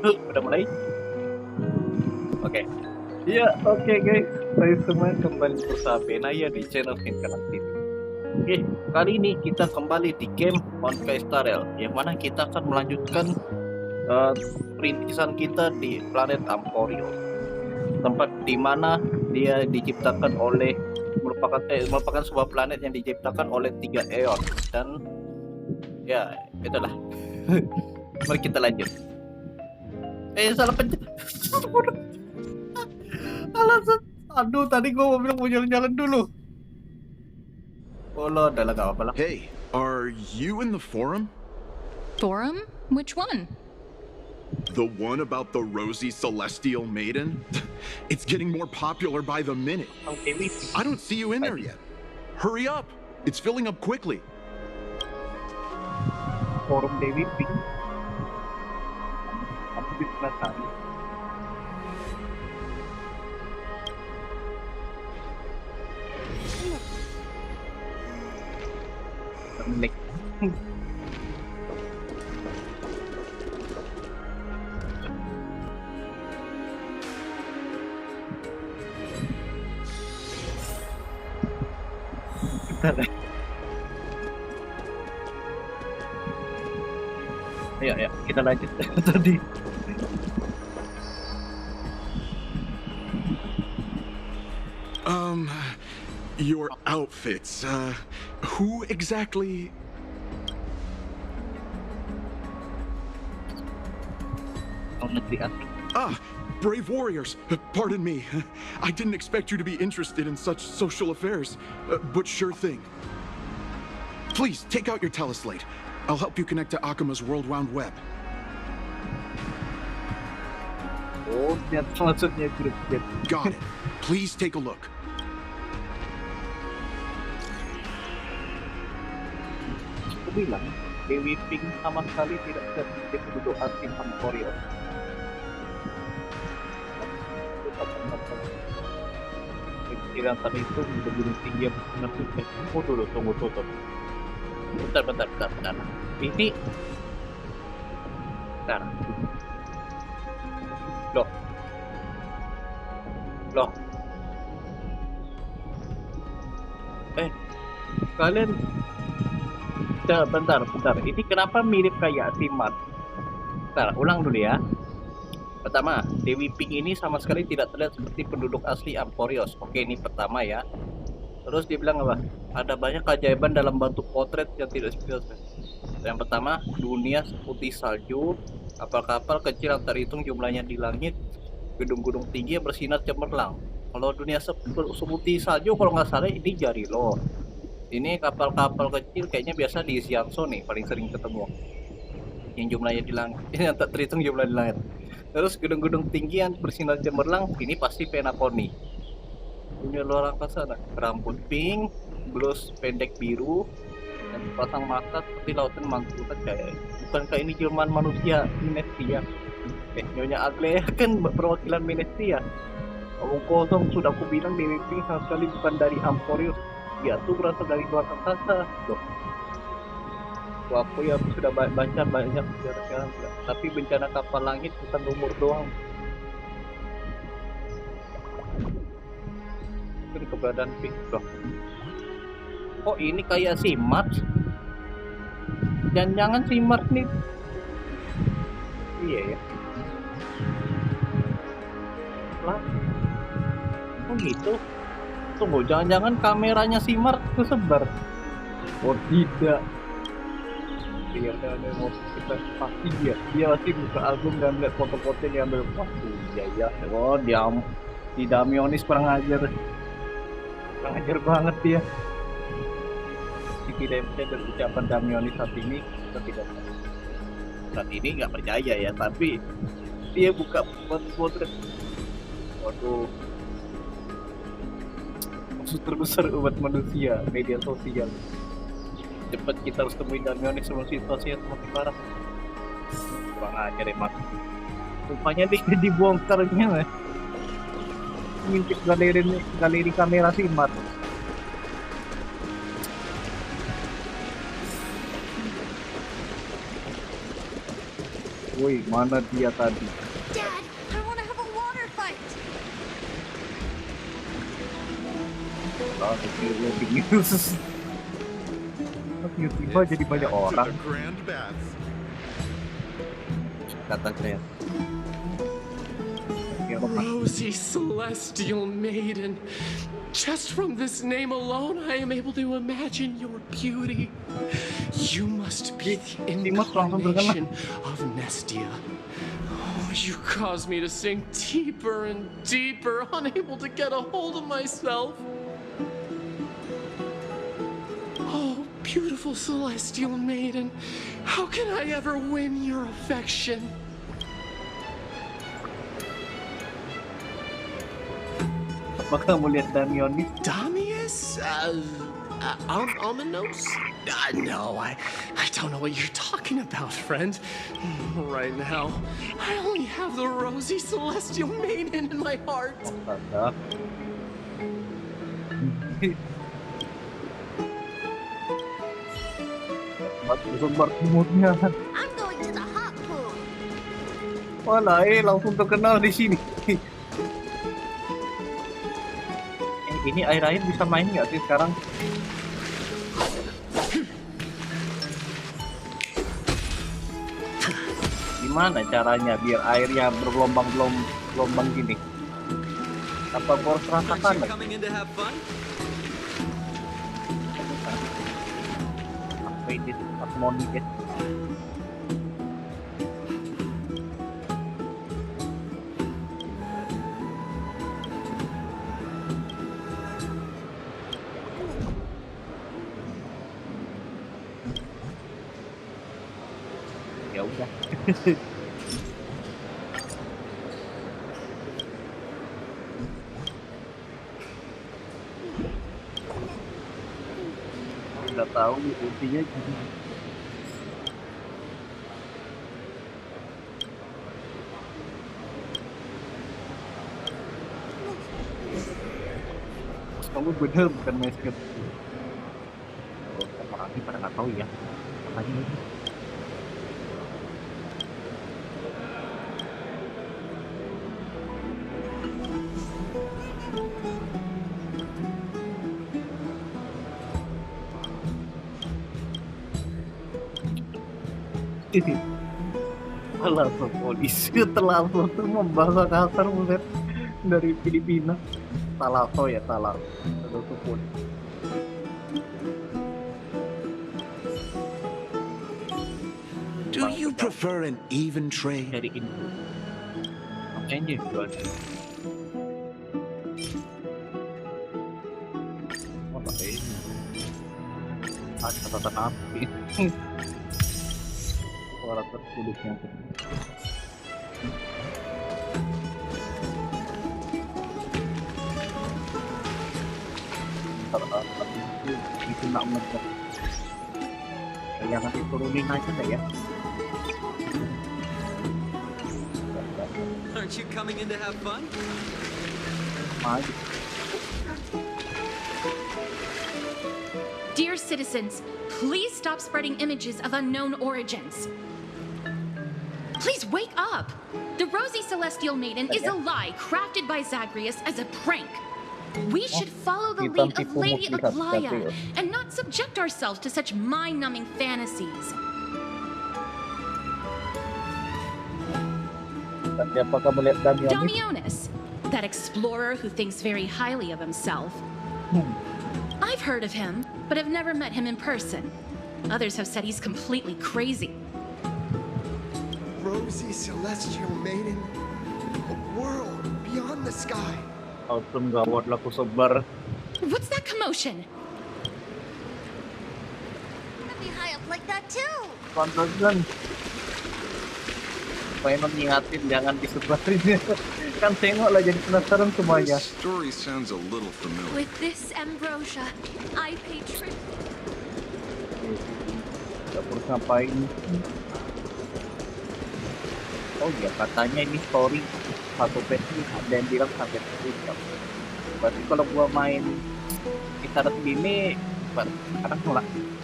Udah mulai? Oke. Iya, oke guys. Saya semua kembali bersama Benaya di channel Hinkaran TV. Oke, kali ini kita kembali di game Honkai Star Rail, yang mana kita akan melanjutkan perintisan kita di planet Amporio, tempat di mana dia diciptakan oleh merupakan sebuah planet yang diciptakan oleh 3 Eon, dan ya itulah. Mari kita lanjut. Salah pencet. Aduh, tadi gua mau bilang mau jalan-jalan dulu. Oh lo, udah lah, gak apa-apa lah. Hey, are you in the forum? Forum? Which one? The one about the rosy celestial maiden? It's getting more popular by the minute. Oke, Dewi. I don't see you in there yet. Hurry up! It's filling up quickly. Forum Dewi Pink. Aku di penasaran. Nek. Ayo, kita lanjut tadi. Your outfits, who exactly? Ah, brave warriors, pardon me. I didn't expect you to be interested in such social affairs, but sure thing. Please, take out your teleslate. I'll help you connect to Akuma's World Round Web. Oh, maksudnya grup. Got it. Please take a look. Aku bilang, Dewi Pink sama sekali tidak terjadi penduduk asli Amporio. Pikiran tadi itu berbunyi tinggi yang menentukan. Oh, dulu, tunggu. Bentar. Ini... Bentar. Loh. Kalian... Bentar. Ini kenapa mirip kayak Timat? Bentar, ulang dulu ya. Pertama, Dewi Pink ini sama sekali tidak terlihat seperti penduduk asli Amporios. Oke, ini pertama ya. Terus dia bilang apa? Ada banyak keajaiban dalam bentuk potret yang tidak biasa. Yang pertama, dunia seputih salju, kapal-kapal kecil yang terhitung jumlahnya di langit, gedung-gedung tinggi yang bersinar cemerlang. Kalau dunia seputih salju, kalau nggak salah ini Jarilo. Ini kapal-kapal kecil kayaknya biasa di Xianzhou nih, paling sering ketemu. Yang jumlahnya di langit, yang tak terhitung jumlah di langit. Terus gedung-gedung tinggi yang bersinar cemerlang, ini pasti Penacony. Dunia luar angkasa, rambut pink, blus pendek biru, dan pasang mata seperti lautan mangkutat kayak. Bukankah ini jelmaan manusia Menestria? Nyonya Agle kan perwakilan Menestria. Omong kosong, sudah aku bilang Dewi Pink sama sekali bukan dari Amporios. Dia tuh berasal dari luar angkasa. Loh. Aku ya sudah baca banyak sejarah, tapi bencana kapal langit bukan umur doang. Itu keberadaan Pink loh. Oh, ini kayak si Mars. Jangan si Mars nih. Iya ya. Lah. Oh gitu. Tunggu, jangan-jangan kameranya si Mars kesebar. Oh tidak. Dia ada emosi kita pasti dia pasti buka album dan lihat foto-foto yang diambil waktu. Iya. Oh, di Damionis kurang ajar banget dia. Tidak percaya dari ucapan Damionis saat ini, kita tidak saat ini nggak percaya ya, tapi dia buka potret. Waduh, musuh terbesar umat manusia, media sosial. Cepat kita harus temui Damionis sebelum situasinya semakin parah. Kurang ajar ya, Mas. Rupanya dia dibongkarnya, ngintip galeri kamera si Mat. Woi, mana dia tadi? Dad, I want to have a water fight. Oh, breaking news. Tiba-tiba jadi banyak orang The Grand Baths. kata saya. Ya, Rosie Celestial Maiden. Just from this name alone, I am able to imagine your beauty. You must be the Dimas langsung terkenal. incarnation of Nestia. Oh, you caused me to sink deeper and deeper, unable to get a hold of myself. Oh, beautiful Celestial Maiden, how can I ever win your affection? apakah kamu lihat Damionis? Damius? Ominos? No, I don't know what you're talking about, friend. Right now, I only have the rosy celestial maiden in my heart. Astaga. Sebar kumurnya. I'm going to the hot pool. Wala, langsung terkenal di sini. Ini air-air bisa main nggak sih sekarang? Gimana caranya biar airnya bergelombang gini? Apa gua harus rasakan? Apa ini harmoni guys? Ya udah. Nggak tahu intinya gini. Kamu bener bukan masket. Oh, orang ini pada nggak tahu ya. Makanya ini. Langsung polisi terlalu tuh membahas kasar buset dari Filipina. Talaso ya Talaso. Terlalu polisi. Do you prefer an even trade? Dari info. Makanya jual. Oh, pakai ini. Ada catatan api. Suara tertulisnya. Itu nak meledak. Kayak nanti turunin aja deh ya. Aren't you coming in to have fun? Maju. Dear citizens, please stop spreading images of unknown origins. Please wake up! The Rosy Celestial Maiden is a lie crafted by Zagreus as a prank. We should follow the lead of Lady Aglaia and not subject ourselves to such mind-numbing fantasies. Tapi apakah melihat Damionis? Damionis, that explorer who thinks very highly of himself. I've heard of him, but have never met him in person. Others have said he's completely crazy. Rosy Celestial Maiden, a world beyond the sky. Autumn gawat laku sebar. What's that commotion? Let me high up like that too. Pantesan. Pengen ngingatin jangan disebarin ya. Kan tengok lah jadi penasaran semuanya. This story sounds a little familiar. With this ambrosia, I pay tribute. Dapur ngapain? Oh iya katanya ini story satu versi ada yang bilang sampai terus. Berarti kalau gua main kita gini,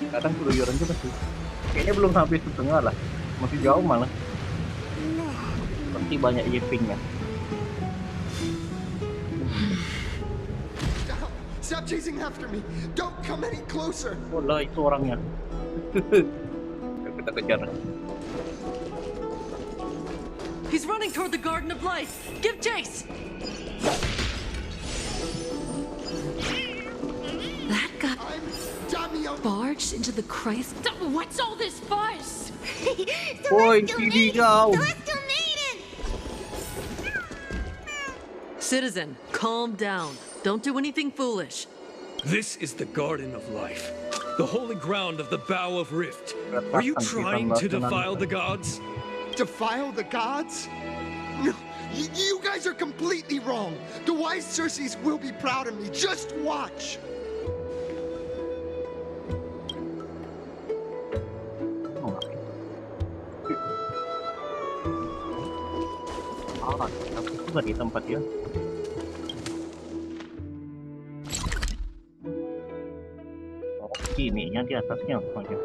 kadang keluyuran juga sih. Kayaknya belum sampai setengah lah, masih jauh malah. Pasti banyak yipingnya. Stop chasing after me! Don't come any closer! Oh lah, itu orangnya. Kita kejar. He's running toward the Garden of Light. Give chase. That guy I'm Damian. barged into the Christ. What's all this fuss? Boy, TV kau. Celestial Maiden! Citizen, calm down. Don't do anything foolish. This is the Garden of Life, the holy ground of the Bow of Rift. Are you trying to defile the gods? Defile the gods? No, you guys are completely wrong. The wise Circes will be proud of me. Just watch. Ah, tapi juga di tempat ya. Oh, ininya di atasnya apa ya?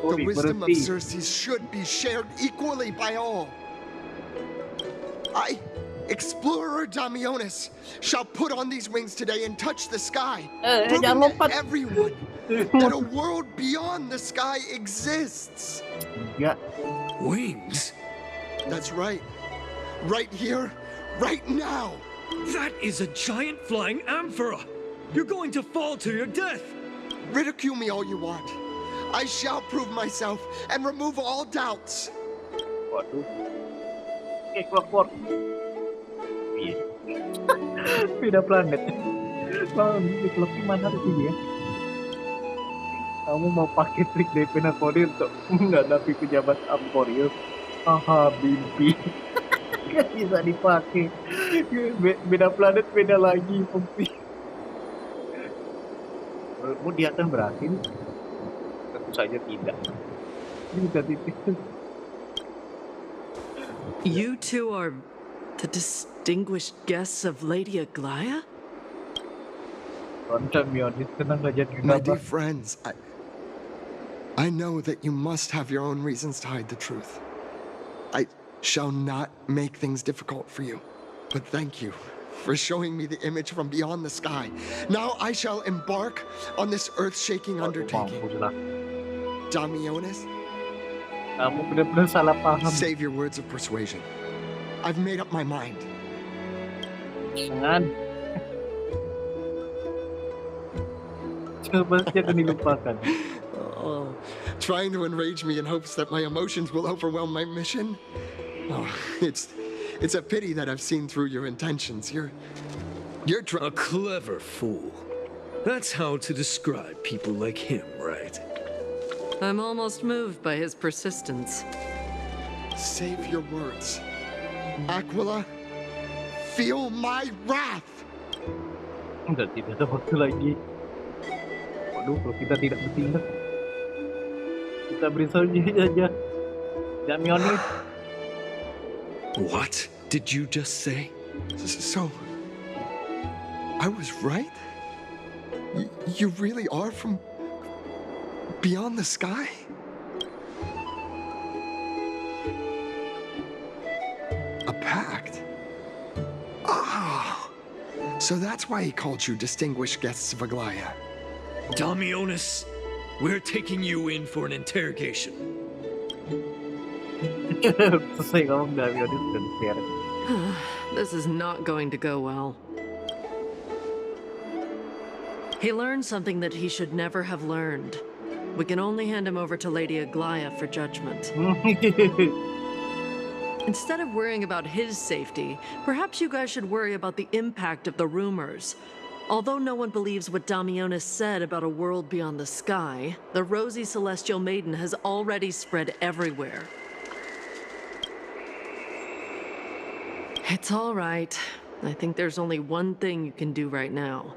The wisdom of berhenti. Circes should be shared equally by all. I, Explorer Damionis, shall put on these wings today and touch the sky, proving jangan to lompat. everyone that a world beyond the sky exists. Ya, Wings? That's right. Right here, right now. That is a giant flying amphora! You're going to fall to your death! Ridicule me all you want. I shall prove myself and remove all doubts. waduh. Oke, keluar. Iya. Beda planet. Mau di klub mana sih ya? Kamu mau pakai trik DP Napoli untuk menghadapi pejabat Emporius? Haha, mimpi. Gak bisa dipakai. Beda planet, beda lagi fungsi. Menurutmu dia akan berhasil? Tentu saja tidak. Bisa titik. You two are the distinguished guests of Lady Aglaya? Damionis tenang aja My dear juga. friends, I know that you must have your own reasons to hide the truth. I shall not make things difficult for you. But thank you for showing me the image from beyond the sky. Now I shall embark on this earth-shaking undertaking. Mampus lah. Damionis, Kamu benar-benar salah paham. save your words of persuasion. I've made up my mind. Jangan. Coba jangan dilupakan. Oh, trying to enrage me in hopes that my emotions will overwhelm my mission? Oh, it's a pity that I've seen through your intentions. You're A clever fool. That's how to describe people like him, right? I'm almost moved by his persistence. Save your words. Aquila, feel my wrath! Udah tidak ada waktu lagi. Waduh, kalau kita tidak bertindak, kita beri saja. Damionis. What did you just say? So, I was right? You really are from beyond the sky? A pact? Ah, so that's why he called you distinguished guests of Aglaya. Damionis, we're taking you in for an interrogation. Selesai ngomong Damionis dan share. This is not going to go well. He learned something that he should never have learned. We can only hand him over to Lady Aglaya for judgment. Instead of worrying about his safety, perhaps you guys should worry about the impact of the rumors. Although no one believes what Damionis said about a world beyond the sky, the rosy celestial maiden has already spread everywhere. It's all right. I think there's only one thing you can do right now.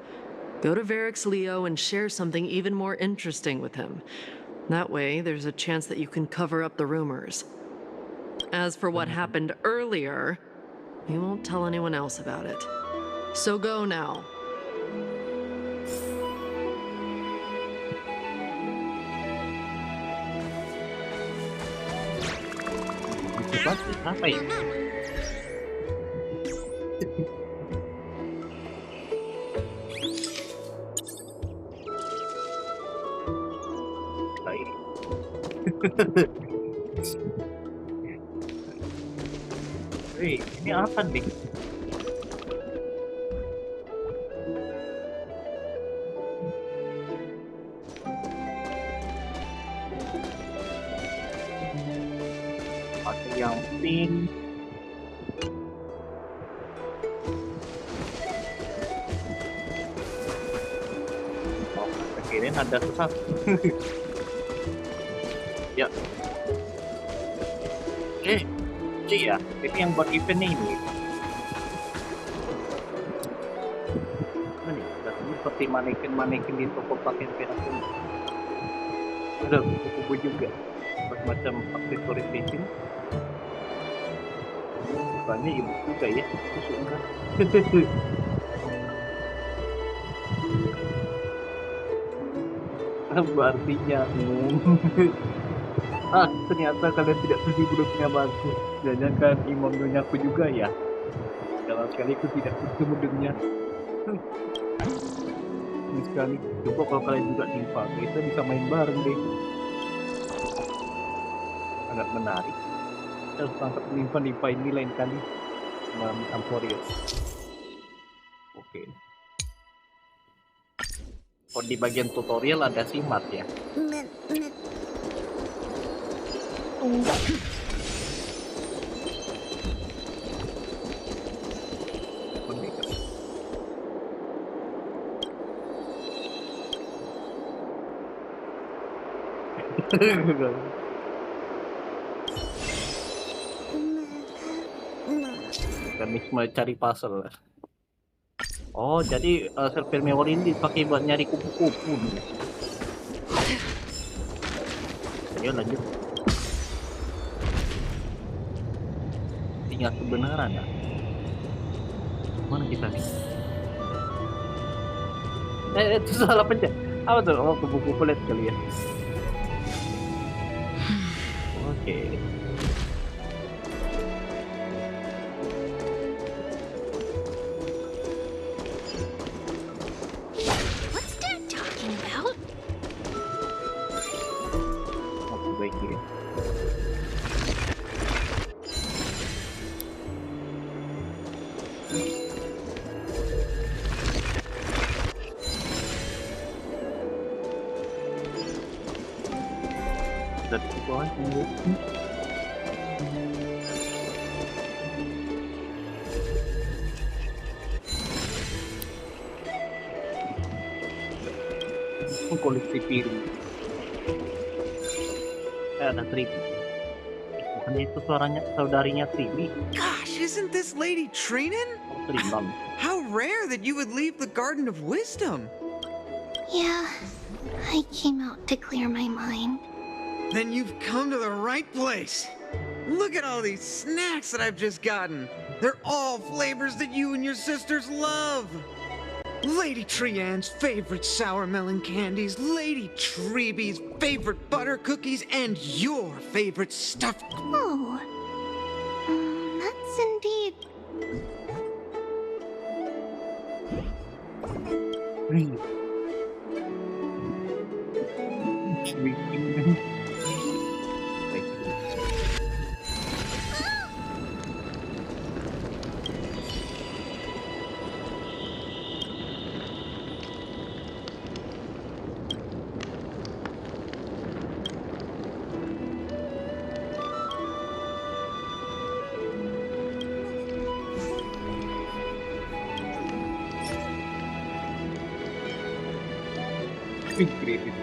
Go to Varix Leo and share something even more interesting with him. That way, there's a chance that you can cover up the rumors. As for what happened earlier, you won't tell anyone else about it. So go now. Apa ya? Wih, ini apa nih? Ada yang pink. Oh, kirain ada sesuatu. Ya. Ya, ini yang buat eventnya ini. Ini seperti manekin di toko pakaian fashion. Ada buku juga, macam aksesoris fashion. Bukannya ibu juga ya, itu suka. Apa artinya? Ternyata kalian tidak setuju hidupnya bagus. Jangan imam nyaku juga ya. Dalam sekali aku tidak setuju hidupnya. Ini sekali. Coba kalau kalian juga nimpa, kita bisa main bareng deh. Sangat menarik. Kita harus tangkap nimpa ini lain kali. Sama Amporios. Oke. Oh, di bagian tutorial ada simat ya. Mekanisme cari puzzle. Oh, jadi server memori ini dipakai buat nyari kupu-kupu nih. Ayo lanjut. Tinggal kebenaran ya. Mana kita nih? Itu salah pencet. Apa tuh? Oh, kupu-kupu lihat kali ya. Oke. What's Dad talking about? Oke, baik ya. Dari situ aja. Koleksi piring. Ada Trivi. Bukannya itu suaranya saudarinya Trivi? Gosh, isn't this Lady Trinan? Trinon. How rare that you would leave the Garden of Wisdom. Yeah, I came out to clear my mind. Then you've come to the right place. Look at all these snacks that I've just gotten. They're all flavors that you and your sisters love. Lady Trian's favorite sour melon candies, Lady Treebee's favorite butter cookies, and your favorite stuffed... Oh, that's indeed... Kredit.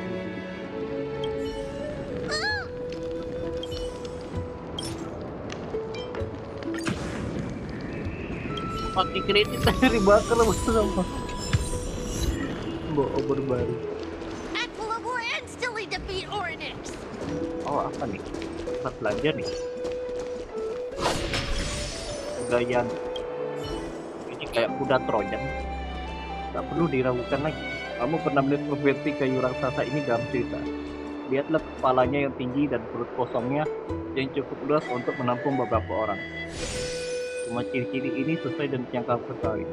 Pakai kredit dari bakar sama. Obor baru. Aquila will instantly defeat Oryx. Oh apa nih? Kita belanja nih. Gaya ini kayak kuda Trojan. Tak perlu diragukan lagi. Kamu pernah melihat versi kayu raksasa ini dalam cerita. Lihatlah kepalanya yang tinggi dan perut kosongnya yang cukup luas untuk menampung beberapa orang. Cuma ciri-ciri ini sesuai dengan yang kamu ketahui.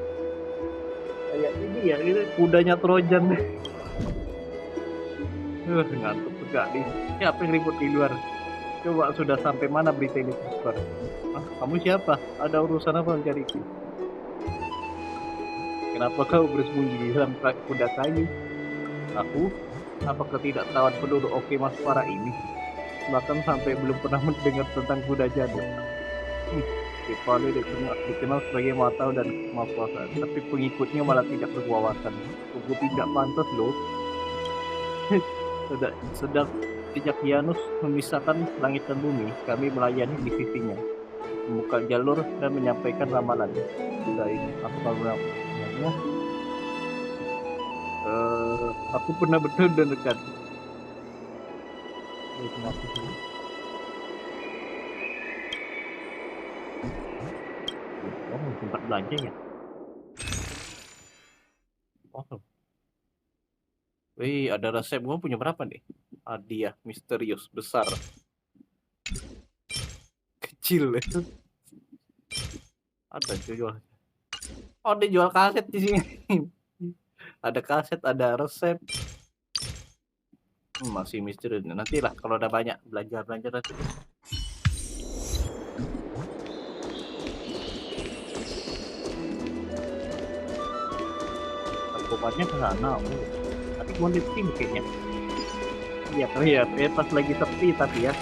Kayak ini ya, ini kudanya Trojan. Ngantuk sekali. Siapa yang ribut di luar? Coba sudah sampai mana berita ini tersebar? Kamu siapa? Ada urusan apa mencariku? Kenapa kau bersembunyi di dalam kuda kayu? Aku? Apakah tidak tawan penduduk Oke Mas Para ini? Bahkan sampai belum pernah mendengar tentang kuda jadul. Kepala dikenal sebagai matau dan maha kuasa, tapi pengikutnya malah tidak berwawasan. Sungguh tidak pantas loh. Sedang sejak Janus memisahkan langit dan bumi, kami melayani di sisinya, membuka jalur dan menyampaikan ramalan. Sudah ini, aku namanya. Aku pernah bertemu dan dekat. Oh, tempat belanja ya. Oh. Wih, ada resep. Gua punya berapa nih? Hadiah misterius besar. Kecil. Ada jual. Oh, dia jual kaset di sini. Ada kaset, ada resep. Masih misteri. Nantilah kalau udah banyak belanja nanti. Tempatnya ke sana. Tapi mau di sini kayaknya. Iya, pas lagi sepi tapi ya.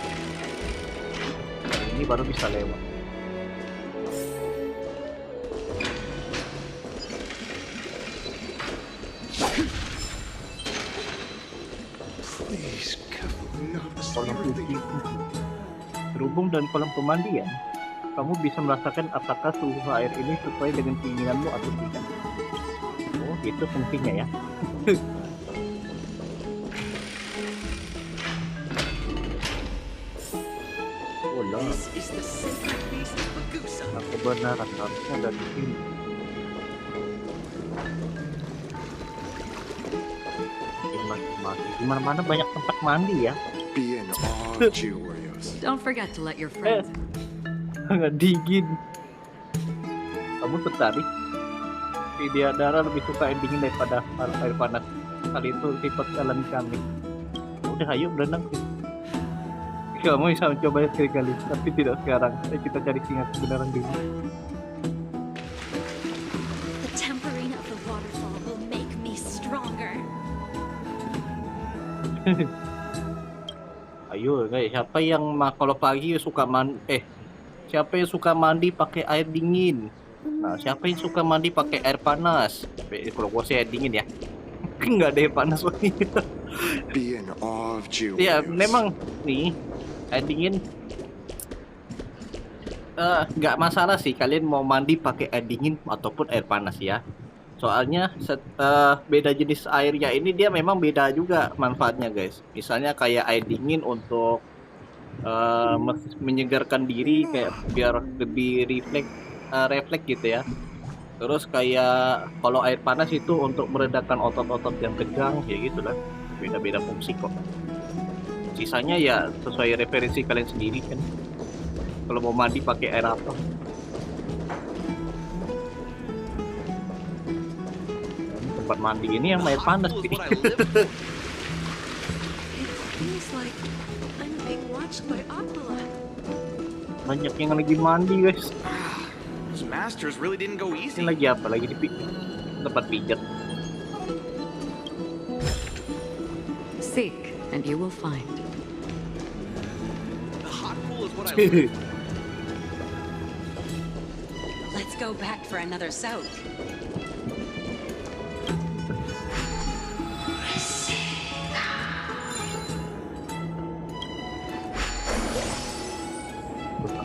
Ini baru bisa lewat. Kolam suci terhubung dan kolam pemandian. Kamu bisa merasakan apakah suhu air ini sesuai dengan keinginanmu atau tidak. Oh, itu fungsinya ya. Oh lah. Aku benar harusnya dari sini. Di mana-mana banyak tempat mandi ya. Be in awe of you, Oreos. Don't forget to let your friends. Dingin. Kamu tertarik? Dia darah lebih suka air dingin daripada air panas. Hal itu sifat alami kami. Udah, ayo berenang. Kamu bisa mencoba sekali-kali, tapi tidak sekarang. Ayo kita cari singa kebenaran dulu. The tempering of the waterfall will make me stronger. Ayo guys, siapa yang kalau pagi suka siapa yang suka mandi pakai air dingin? Nah, siapa yang suka mandi pakai air panas? Kalau gua sih air dingin ya. Nggak ada air panas lagi. Be in awe of you. Ya, memang nih air dingin nggak masalah sih kalian mau mandi pakai air dingin ataupun air panas ya. Soalnya beda jenis airnya ini dia memang beda juga manfaatnya guys. Misalnya kayak air dingin untuk menyegarkan diri kayak biar lebih refleks gitu ya. Terus kayak kalau air panas itu untuk meredakan otot-otot yang tegang ya gitu lah. Beda-beda fungsi kok. Sisanya ya sesuai referensi kalian sendiri kan. Kalau mau mandi pakai air apa? Tempat mandi ini yang air panas sih. Banyak yang lagi mandi guys. Ini lagi apa? Lagi di tempat pijat. Seek and you will find. Let's go back for another soak.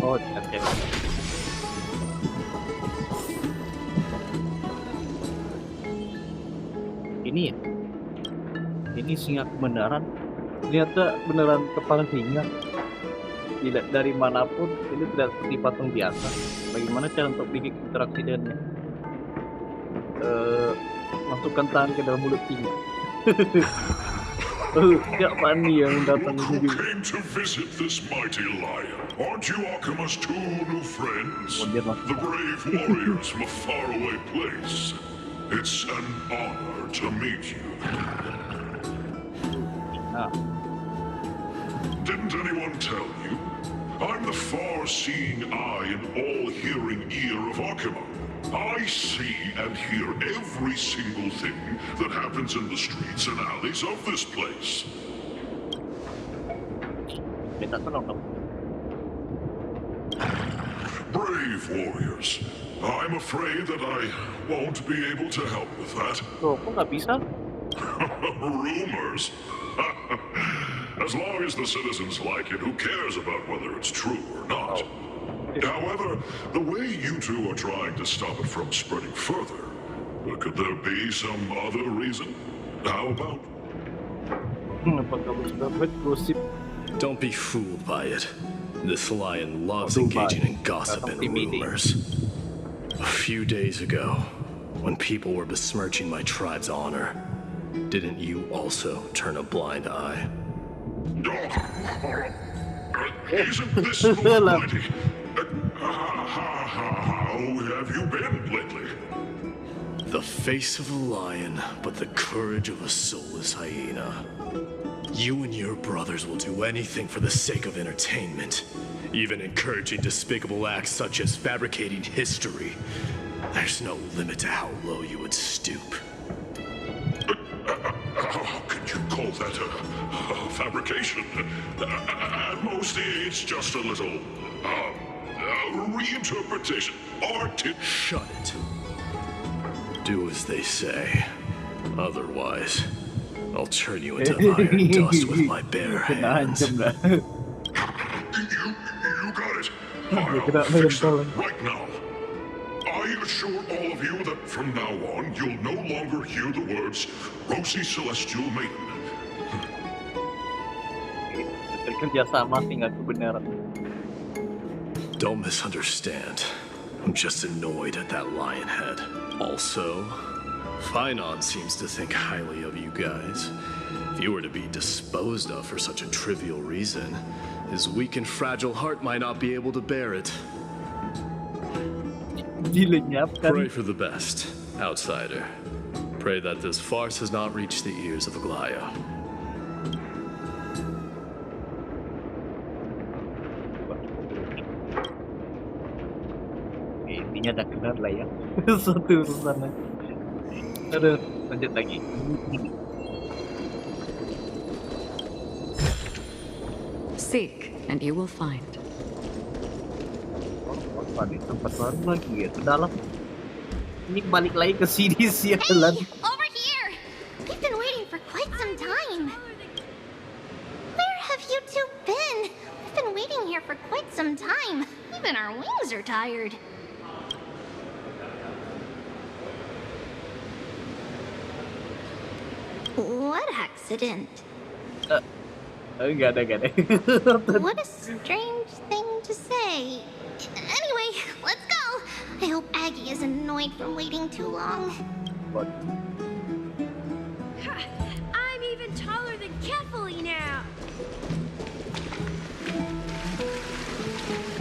Oh, okay. Ini ya? Ini singa kebenaran. Ternyata beneran kepala singa. Tidak dari manapun, ini tidak seperti patung biasa. Bagaimana cara untuk bikin interaksi dengannya? Masukkan tangan ke dalam mulut singa. Siapa Fanny yang datang Who ini? came to visit this mighty lion? Aren't you Akima's two new friends? The brave warriors from a faraway place. It's an honor to meet you. Didn't anyone tell you? I'm the far-seeing eye and all-hearing ear of Akima. I see and hear every single thing that happens in the streets and alleys of this place. Brave warriors. I'm afraid that I won't be able to help with that. Kok nggak bisa? Rumors? As long as the citizens like it, who cares about whether it's true or not? However, the way you two are trying to stop it from spreading further, could there be some other reason? How about? Don't be fooled by it. This lion loves engaging in gossip and rumors. A few days ago, when people were besmirching my tribe's honor, didn't you also turn a blind eye? Isn't this almighty? How have you been lately? The face of a lion, but the courage of a soulless hyena. You and your brothers will do anything for the sake of entertainment, even encouraging despicable acts such as fabricating history. There's no limit to how low you would stoop. How could you call that a fabrication? At most, it's just a little reinterpretation. Shut it. Do as they say. Otherwise, I'll turn you into iron dust with my bare hands. You got it. I'll fix that right now. I assure all of you that from now on, you'll no longer hear the words Rosy Celestial Maiden. Kerjasama singa kebenaran. Don't misunderstand. I'm just annoyed at that lion head. Also, Finon seems to think highly of you guys. If you were to be disposed of for such a trivial reason, his weak and fragile heart might not be able to bear it. Pray for the best, outsider. Pray that this farce has not reached the ears of Aglaya. Intinya udah kelar lah ya. Satu urusan. Aduh, lanjut lagi. Seek, and you will find. Di tempat baru lagi ya, ke dalam. Ini balik lagi ke sini sialan. Hey, over here! We've been waiting for quite some time. Where have you two been? We've been waiting here for quite some time. Even our wings are tired. What accident? Enggak ada. What a strange thing to say. Anyway, let's go. I hope Aggie is annoyed from waiting too long. What? I'm even taller than Kefali now.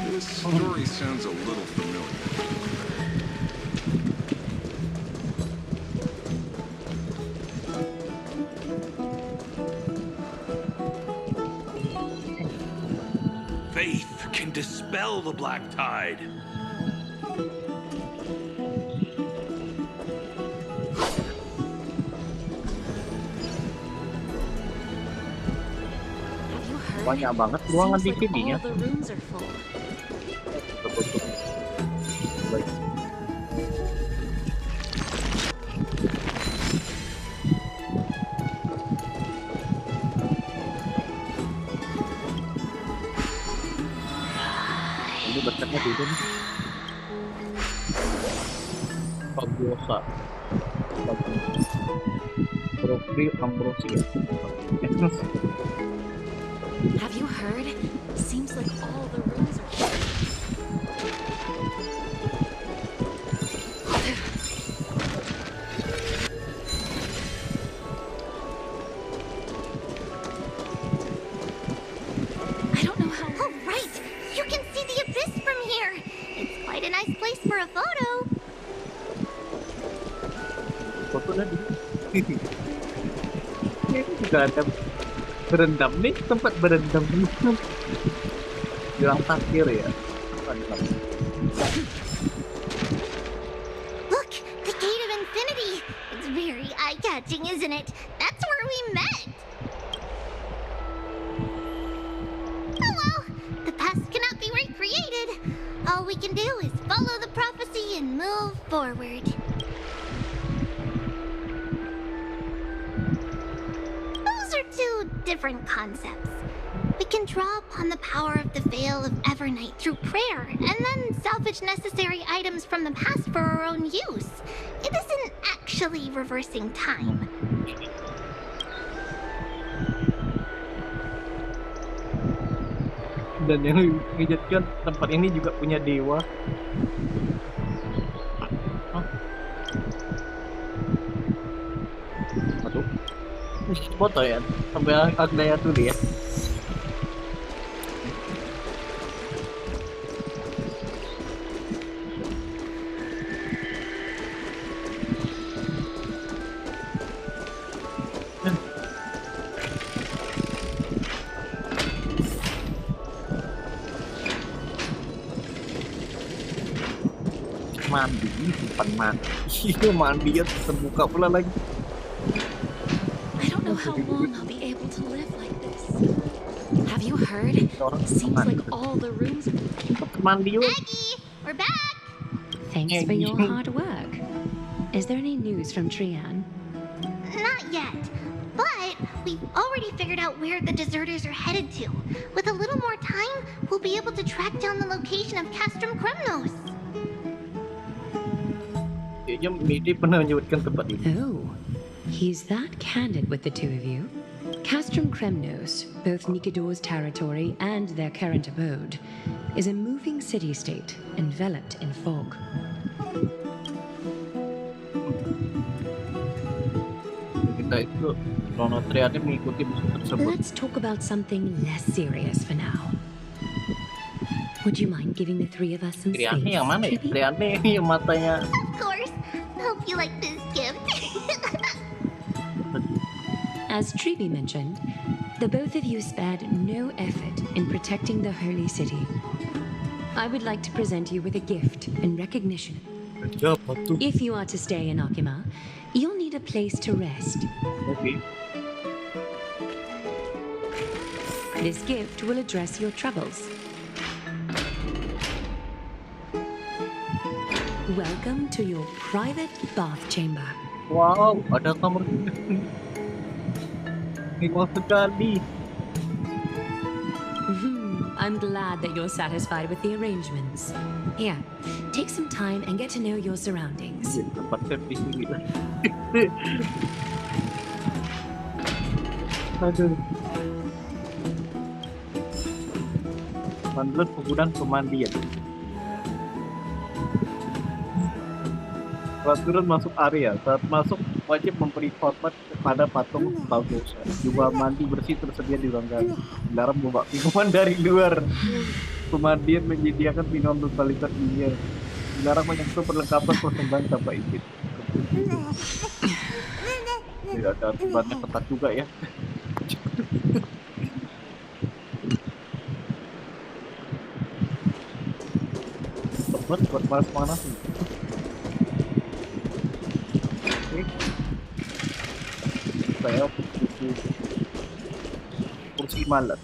This story sounds a little familiar. Faith can dispel the black tide. Banyak banget ruangan di sini ya. All the rooms are full. Ini berkatnya dulu nih. Fabulosa. Ambrosia. Have you heard? Seems like all the rooms are. I don't know how. Oh, right! You can see the abyss from here! It's quite a nice place for a photo. Foto tadi. Ini juga ada berendam nih, tempat berendam bilang parkir ya. Look, the Gate of Infinity! It's very eye-catching, isn't it? That's where we met! Oh well, the past cannot be recreated. All we can do is follow the prophecy and move forward. Those are two different concepts. We can draw upon the power of the Veil of Evernight through prayer, and then salvage necessary items from the past for our own use. It isn't actually reversing time. Dan yang mengejutkan, tempat ini juga punya dewa. Aduh, foto ya, sampai Agdaya tuh dia. Mandi, simpan mandi. Iya, mandi ya terbuka pula lagi. I don't know how long I'll be able to live like this. Have you heard? Seems like all the rooms. Mandi yuk. Aggie, we're back! Thanks for your hard work. Is there any news from Trian? Not yet, but we've already figured out where the deserters are headed to. With a little more time, we'll be able to track down the location of Castrum Kremnos. Dia mirip pernah menyebutkan tempat ini. Oh, he's that candid with the two of you. Castrum Kremnos, both Nikador's territory and their current abode, is a moving city-state enveloped in fog. Kita itu Rono Triade mengikuti musuh tersebut. Let's talk about something less serious for now. Would you mind giving the three of us some space? Triade yang mana ya? Trippy? Triade yang matanya. Of course. Hope you like this gift. As Trippy mentioned, the both of you spared no effort in protecting the holy city. I would like to present you with a gift in recognition. If you are to stay in Akima, you'll need a place to rest. Okay. This gift will address your troubles. Welcome to your private bath chamber. Wow, ada kamar. Nikmat sekali. I'm glad that you're satisfied with the arrangements. Here, take some time and get to know your surroundings. Tempat servis ini. Aduh. Mandat penggunaan pemandian. Peraturan masuk area. Saat masuk wajib memberi hormat kepada patung Balthus. Jubah mandi bersih tersedia di ruang ganti. Dilarang membawa minuman dari luar. Pemandian menyediakan minuman berkualitas dunia. Dilarang menyentuh perlengkapan persembahan tanpa izin. Tidak ada aturannya ketat juga ya. Buat panas-panas nih. Saya kursi malas.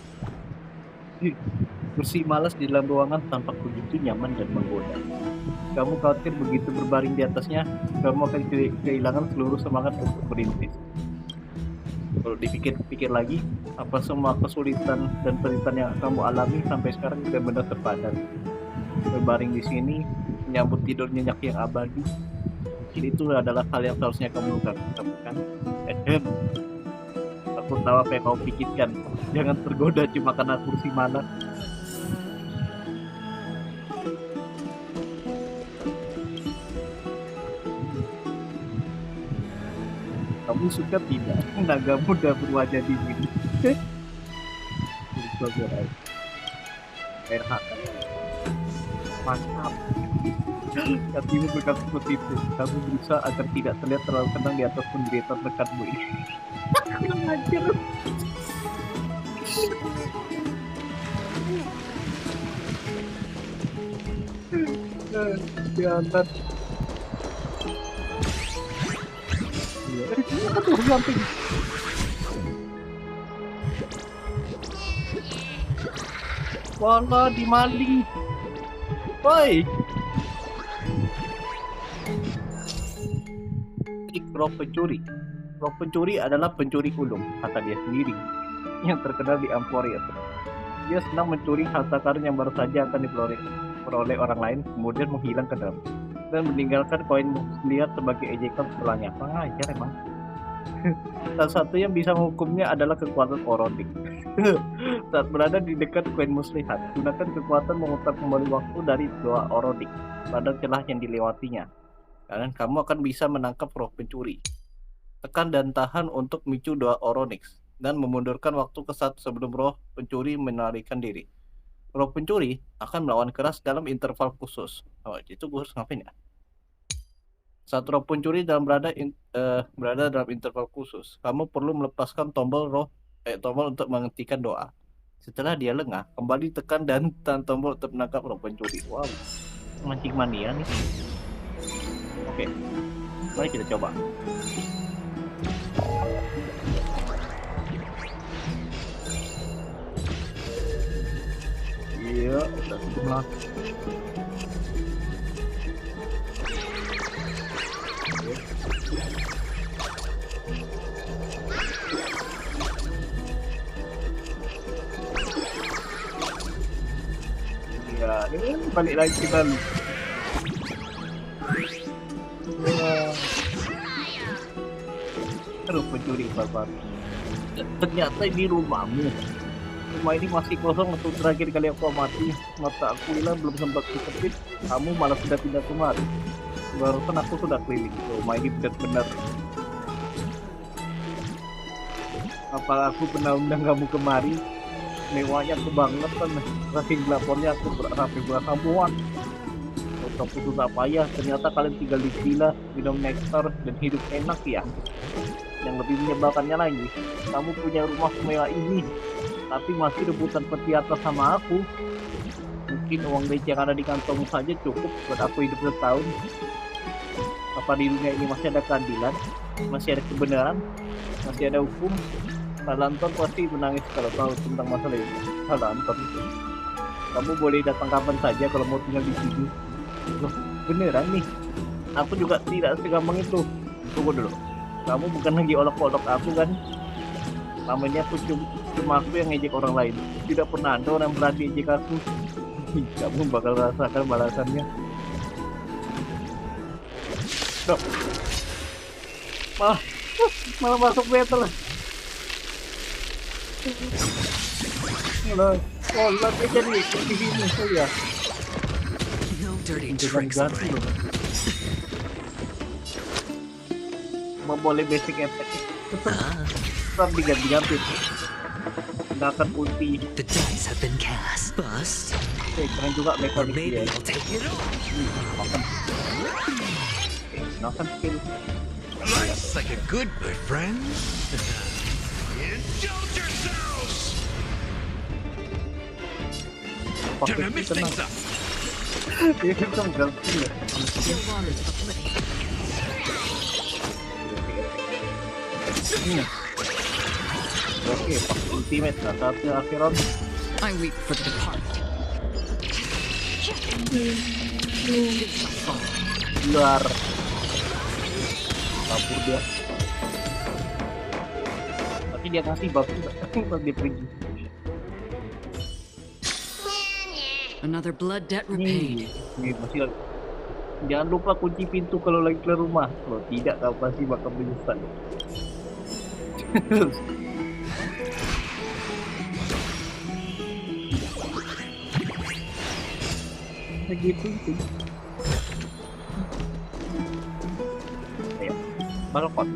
Kursi malas di dalam ruangan tampak begitu nyaman dan menggoda. Kamu khawatir begitu berbaring di atasnya, kamu akan kehilangan seluruh semangat untuk berintis. Kalau dipikir-pikir lagi, apa semua kesulitan dan penderitaan yang kamu alami sampai sekarang benar-benar terpadat. Berbaring di sini, menyambut tidur nyenyak yang abadi. Ini itu adalah hal yang seharusnya kamu lakukan. Ehem. Aku tahu apa yang kau pikirkan. Jangan tergoda cuma karena kursi mana. Kamu suka tidak? Naga muda berwajah dingin. RH. Mantap. Hatimu berkata seperti itu. Kamu berusaha agar tidak terlihat terlalu tenang di atas penderitaan dekatmu ini. Anjir. Jangan. Wala, dimaling. Woi. Trik roh pencuri. Roh pencuri adalah pencuri ulung, kata dia sendiri, yang terkenal di Emporium. Dia senang mencuri harta karun yang baru saja akan diperoleh orang lain, kemudian menghilang ke dalam dan meninggalkan koin liar sebagai ejekan setelahnya. Pengajar emang. Salah satu yang bisa menghukumnya adalah kekuatan Orodik. Saat berada di dekat koin muslihat, gunakan kekuatan memutar kembali waktu dari doa Orodik pada celah yang dilewatinya. Dan kamu akan bisa menangkap roh pencuri. Tekan dan tahan untuk micu doa Oronix dan memundurkan waktu ke saat sebelum roh pencuri melarikan diri. Roh pencuri akan melawan keras dalam interval khusus. Oh, itu gue harus ngapain ya? Saat roh pencuri berada dalam interval khusus, kamu perlu melepaskan tombol untuk menghentikan doa. Setelah dia lengah, kembali tekan dan tahan tombol untuk menangkap roh pencuri. Wow, mancing mania nih. Oke, mari kita coba. Iya, udah sebelah. Ya, ini balik lagi kita. Aduh, pencuri barbar. Ternyata di rumahmu. Rumah ini masih kosong untuk terakhir kali aku mati. Mata aku hilang belum sempat dikepit. Kamu malah sudah pindah kemari. Barusan aku sudah keliling. Rumah ini benar-benar. Apa aku pernah undang kamu kemari? Mewahnya kebangetan. Saking lapornya aku sampai berasa muat. Untuk putus apa ya? Ternyata kalian tinggal di villa, minum nektar dan hidup enak ya. Yang lebih menyebalkannya lagi, kamu punya rumah semewah ini, tapi masih rebutan peti atas sama aku. Mungkin uang receh yang ada di kantongmu saja cukup buat aku hidup setahun. Apa di dunia ini masih ada keadilan? Masih ada kebenaran? Masih ada hukum? Salanton pasti menangis kalau tahu tentang masalah ini. Salanton, kamu boleh datang kapan saja kalau mau tinggal di sini. Loh, beneran nih? Aku juga tidak segampang itu. Tunggu dulu. Kamu bukan lagi olok-olok aku kan? Namanya aku cuma aku yang ngejek orang lain. Tidak pernah ada orang berani ngejek aku. Kamu bakal rasakan balasannya. Stop. Malah masuk battle. Lah jadi di sini saja. No dirty tricks. Boleh basic attack tetap diganti-ganti, nggak akan ulti. The dice have been cast. Bust. Keren juga mekanik dia. Makan. Makan skill. Life's like a good my friend. Indulge yourselves. Gonna mix things up. Dia kan ganti ya. Oke, pakai ultimate lah saatnya Acheron. I weep for the departed. Luar. Kabur dia. Tapi dia kasih buff pas dia pergi. Another blood debt repaid. Ini masih Jangan lupa kunci pintu kalau lagi keluar rumah. Kalau tidak, kau pasti bakal menyesal. Begitu sih. Ayo, balkon.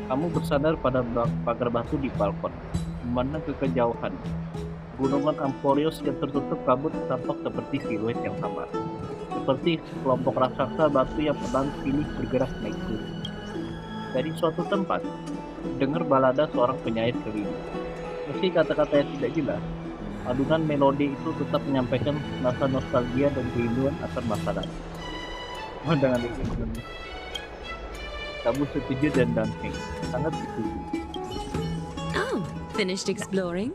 Kamu bersandar pada pagar batu di balkon, memandang ke kejauhan. Gunungan Amporios yang tertutup kabut tampak seperti siluet yang samar. Seperti kelompok raksasa batu yang pedang pilih bergerak naik turun. Dari suatu tempat, dengar balada seorang penyair keliling. Meski kata-katanya tidak jelas, alunan melodi itu tetap menyampaikan rasa nostalgia dan kerinduan akan masa lalu. Pandangan itu kamu setuju dan dancing, sangat setuju. Oh, finished exploring?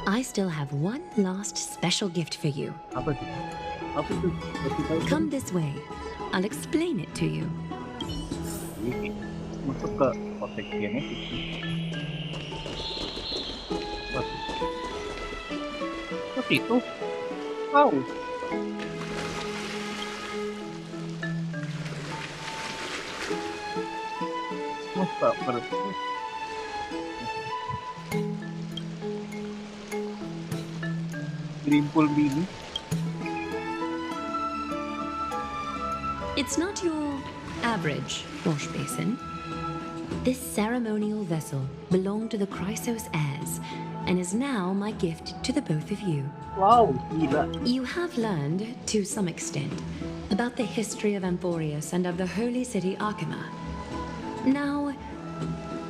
I still have one last special gift for you. Apa itu? Apa itu? Come this way. I'll explain it to you. Masuk ke kotak genetik. Seperti itu. Wow. Masa berarti Grimpul mini. It's not your average wash basin. This ceremonial vessel belonged to the Chrysos heirs and is now my gift to the both of you. Wow, gila. You have learned, to some extent, about the history of Amporius and of the holy city Arkema. Now,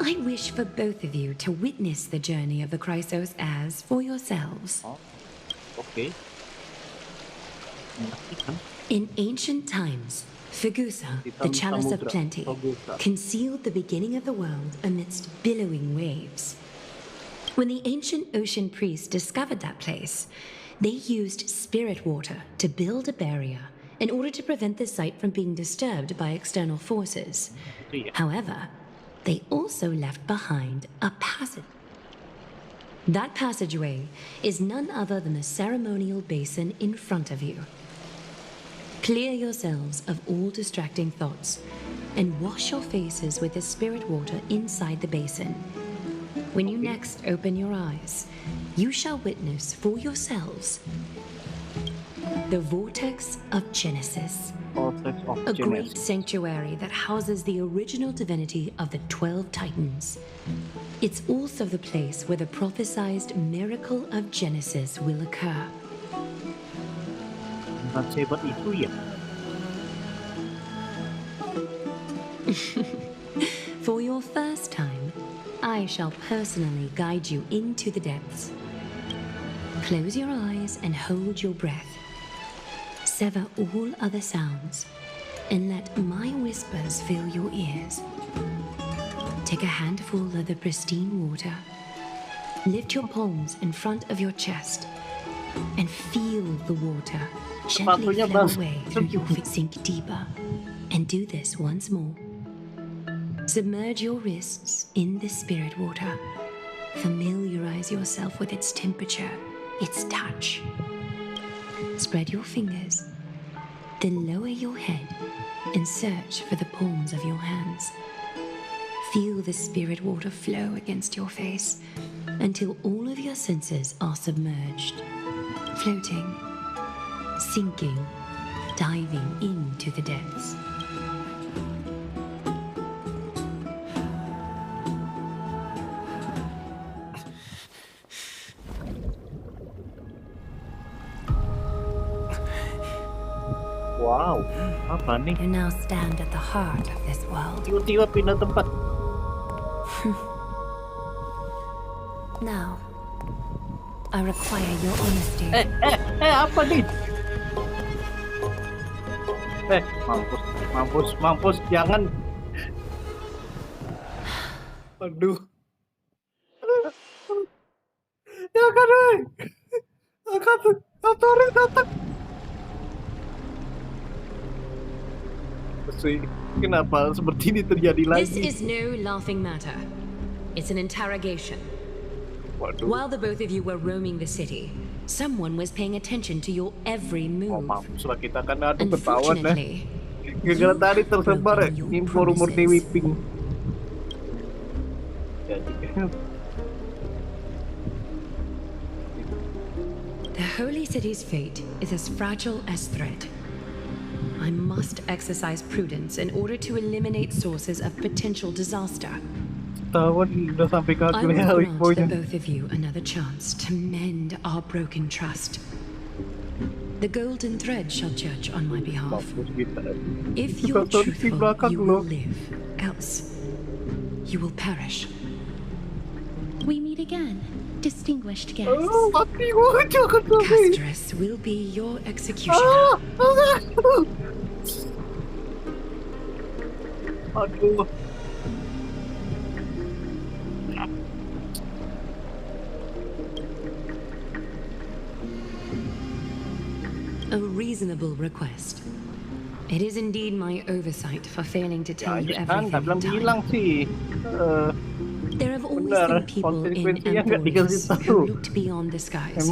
I wish for both of you to witness the journey of the Chrysos heirs for yourselves. Okay. In ancient times, Fegusa, the Chalice of Plenty, concealed the beginning of the world amidst billowing waves. When the ancient ocean priests discovered that place, they used spirit water to build a barrier in order to prevent the site from being disturbed by external forces. However, they also left behind a passage. That passageway is none other than the ceremonial basin in front of you. Clear yourselves of all distracting thoughts and wash your faces with the spirit water inside the basin. When you next open your eyes, you shall witness for yourselves the Vortex of Genesis. A great sanctuary that houses the original divinity of the 12 Titans. It's also the place where the prophesied miracle of Genesis will occur. For your first time, I shall personally guide you into the depths. Close your eyes and hold your breath. Sever all other sounds and let my whispers fill your ears. Take a handful of the pristine water. Lift your palms in front of your chest and feel the water gently flow away through your feet. Sink deeper and do this once more. Submerge your wrists in the spirit water. Familiarize yourself with its temperature, its touch. Spread your fingers, then lower your head and search for the palms of your hands. Feel the spirit water flow against your face until all of your senses are submerged, floating, sinking, diving into the depths. Wow, apa nih? You now stand at the heart of this world. Tiba-tiba pindah tempat. Now, I require your honesty. Apa nih? Mampus, jangan. Aduh. Jangan, Atorin datang. Kenapa seperti ini terjadi lagi? This is no laughing matter. It's an interrogation. While the both of you were roaming the city, Someone was paying attention to your every move. Mampus lah kita kan aduh ketahuan dah. Unfortunately, Gara-gara tadi tersebar info rumor Dewi Pink. the Holy City's fate is as fragile as thread. I must exercise prudence in order to eliminate sources of potential disaster. Tahun udah sampai ke I will grant the both of you another chance to mend our broken trust. The golden thread shall judge on my behalf. If you're truthful, you will live. Else, you will perish. We meet again, distinguished guests. Castrus will be your executioner. Aduh. A reasonable request. It is indeed my oversight for failing to tell you everything in time. There have always been people in Emporius who looked beyond the skies.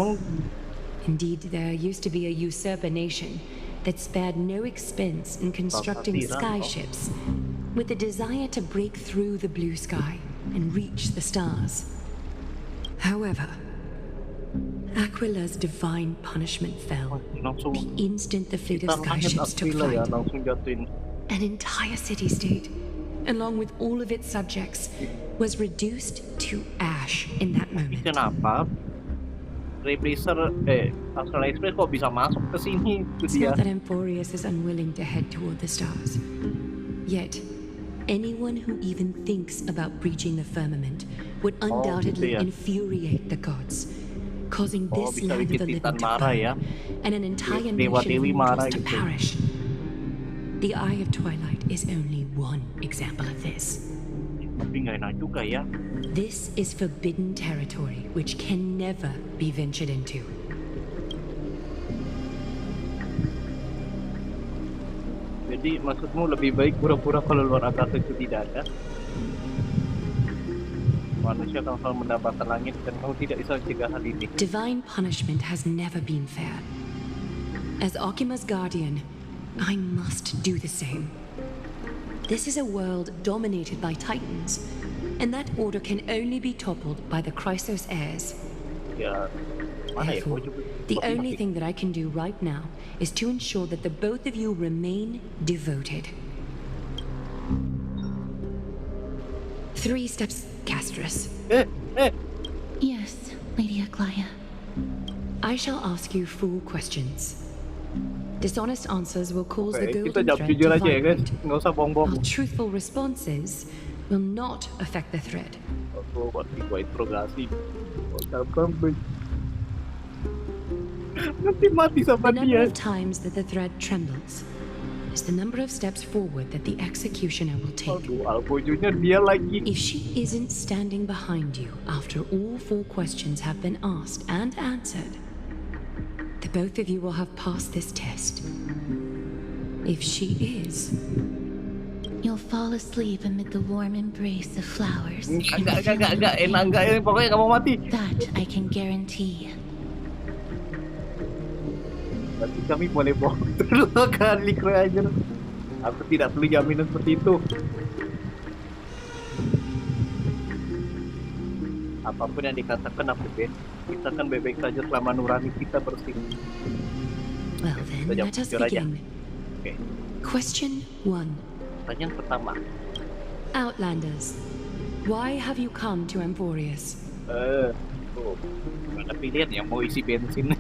Indeed, there used to be a usurper nation that spared no expense in constructing sky ships with the desire to break through the blue sky and reach the stars. However, Aquila's divine punishment fell the instant the fleet of skyships took flight. An entire city-state, along with all of its subjects, was reduced to ash in that moment. Kenapa? Replacer, Astral Express kok bisa masuk ke sini? It's not that Emporius is unwilling to head toward the stars. Yet, anyone who even thinks about breaching the firmament would undoubtedly infuriate the gods, causing this land of the living to burn, and an entire nation of mortals to perish. The Eye of Twilight is only one example of this. This is forbidden territory which can never be ventured into. Jadi maksudmu lebih baik pura-pura kalau luar angkasa itu tidak ada? Manusia akan selalu mendapatkan langit dan kamu tidak bisa mencegah hal ini. Divine punishment has never been fair. As Okima's guardian, I must do the same. This is a world dominated by Titans, and that order can only be toppled by the Chrysos heirs. Therefore, the only thing that I can do right now is to ensure that the both of you remain devoted. 3 steps, Castrus. Yes, Lady Aglaia. I shall ask you 4 questions. Dishonest answers will cause the golden kita thread jujur to aja ya guys, vibrate, nggak usah bohong-bohong. while truthful responses will not affect the thread. Aku pasti gua interogasi. Sampai nanti mati sama The number dia. of times that the thread trembles is the number of steps forward that the executioner will take. Albojunya dia lagi. If she isn't standing behind you after all 4 questions have been asked and answered, the both of you will have passed this test. If she is, you'll fall asleep amid the warm embrace of flowers. Enggak, enak, pokoknya nggak mau mati. That I can guarantee. Berarti kami boleh bohong terus kali aja. Aku tidak perlu jaminan seperti itu. Apapun yang dikatakan aku Ben, kita kan baik-baik saja selama nurani kita bersih. Well then, let us begin. Okay. Question 1. Pertanyaan pertama. Outlanders, why have you come to Emporius? Ada pilihan yang mau isi bensin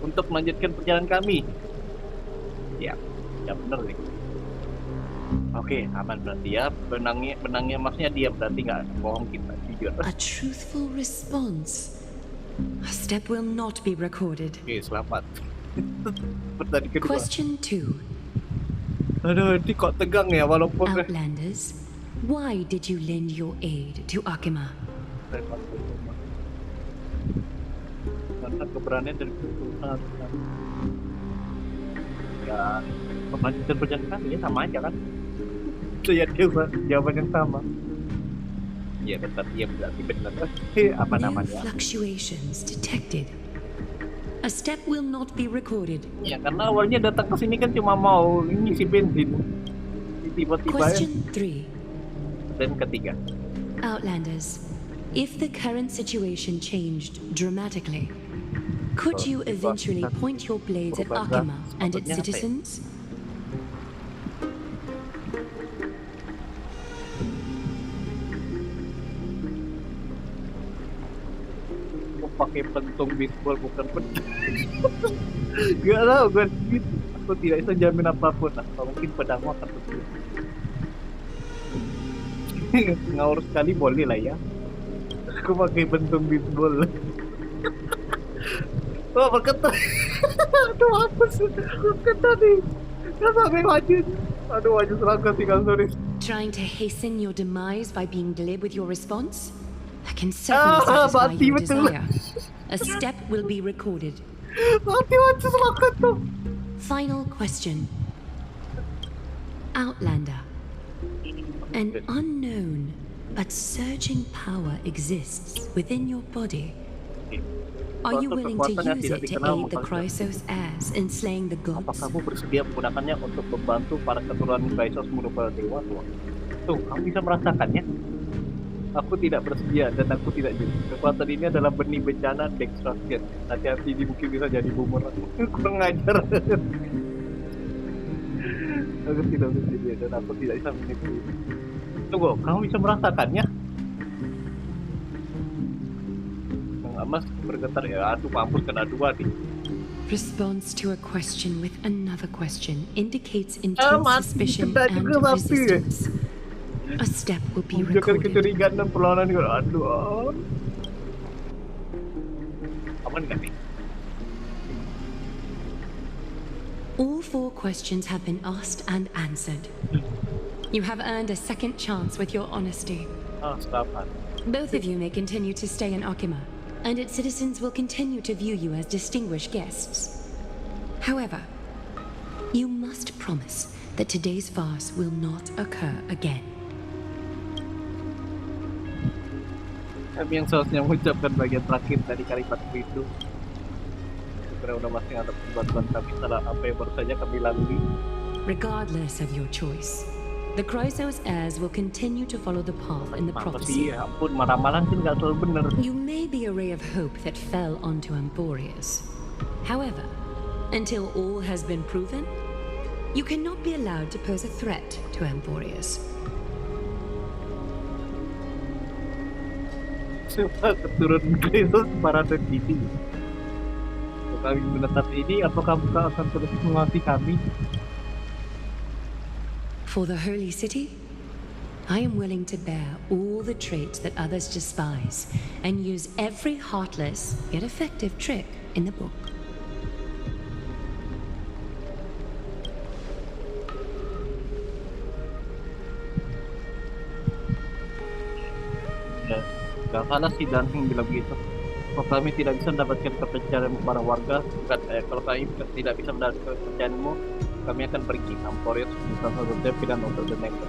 untuk melanjutkan perjalanan kami. Ya benar nih. Oke, aman berarti ya. Benangnya maksudnya dia berarti nggak bohong kita, jujur. A truthful response. A step will not be recorded. Oke, selamat. Pertanyaan kedua. Question 2. Aduh, ini kok tegang ya walaupun. Outlanders, why did you lend your aid to Akima? Karena keberanian dan keputusan. Ya, melanjutkan perjalanan kami ya sama aja kan. Itu ya jawaban yang sama. Ya benar, iya berarti benar. Apa No namanya? fluctuations detected. A step will not be recorded. Ya karena awalnya datang ke sini kan cuma mau ngisi bensin. Tiba-tiba Question 3. dan ketiga. Outlanders, if the current situation changed dramatically, could you eventually point your blades at Akima and its citizens? Mau pakai pentung baseball bukan pedang. Gak tahu gue gitu. Aku tidak bisa jamin apapun. Atau mungkin pedangmu akan betul. Ngaur sekali boleh lah ya. Aku pakai bentuk baseball. Wah berkata. Aduh apa sih? Berkata nih. Gak sampai maju. Aduh maju serangga tinggal sorry. Trying to hasten your demise by being glib with your response? I can certainly satisfy mati your betul. desire. A step will be recorded. Mati maju serangga tuh. Final question. Outlander. An unknown but surging power exists within your body. Are you willing to use it to aid the Chrysos heirs in slaying the gods? Apakah kamu bersedia menggunakannya untuk membantu para keturunan Chrysos merupakan dewa tua? Tuh, kamu bisa merasakannya. Aku tidak bersedia dan aku tidak juga. Kekuatan ini adalah benih bencana Dextraction. Hati-hati, di mungkin bisa jadi bumerang. Kurang ngajar. Aku tidak bersedia dan aku tidak bisa menipu. Tunggu, kamu bisa merasakannya? Mas bergetar ya, aduh mampus kena dua nih. Response to a question with another question indicates intense suspicion kena and juga mati. resistance. A step will be Menunjukkan recorded. kecurigaan dan perlawanan juga. Aduh. Aman gak nih? All 4 questions have been asked and answered. You have earned a second chance with your honesty. Ah, selamat. Both of you may continue to stay in Akima, and its citizens will continue to view you as distinguished guests. However, you must promise that today's farce will not occur again. Kami yang seharusnya mengucapkan bagian terakhir dari kalimat itu. Karena udah masih ada bantuan kami salah apa yang baru saja kami lalui. Regardless of your choice, the Chrysos heirs will continue to follow the path in the prophecy. Ya ampun, marah-marah kan gak selalu bener. You may be a ray of hope that fell onto Amborius. However, until all has been proven, you cannot be allowed to pose a threat to Amborius. Keturunan Kristus para terkini. Kalau kami menetap ini, apakah kamu akan terus mengasihi kami? For the Holy City, I am willing to bear all the traits that others despise and use every heartless yet effective trick in the book. Ya, gak salah sih dan yang bilang begitu. Kalau kami tidak bisa mendapatkan kepercayaan para warga, kalau kami tidak bisa mendapatkan kepercayaanmu, kami akan pergi. Amborius bukan satu pilihan untuk the next.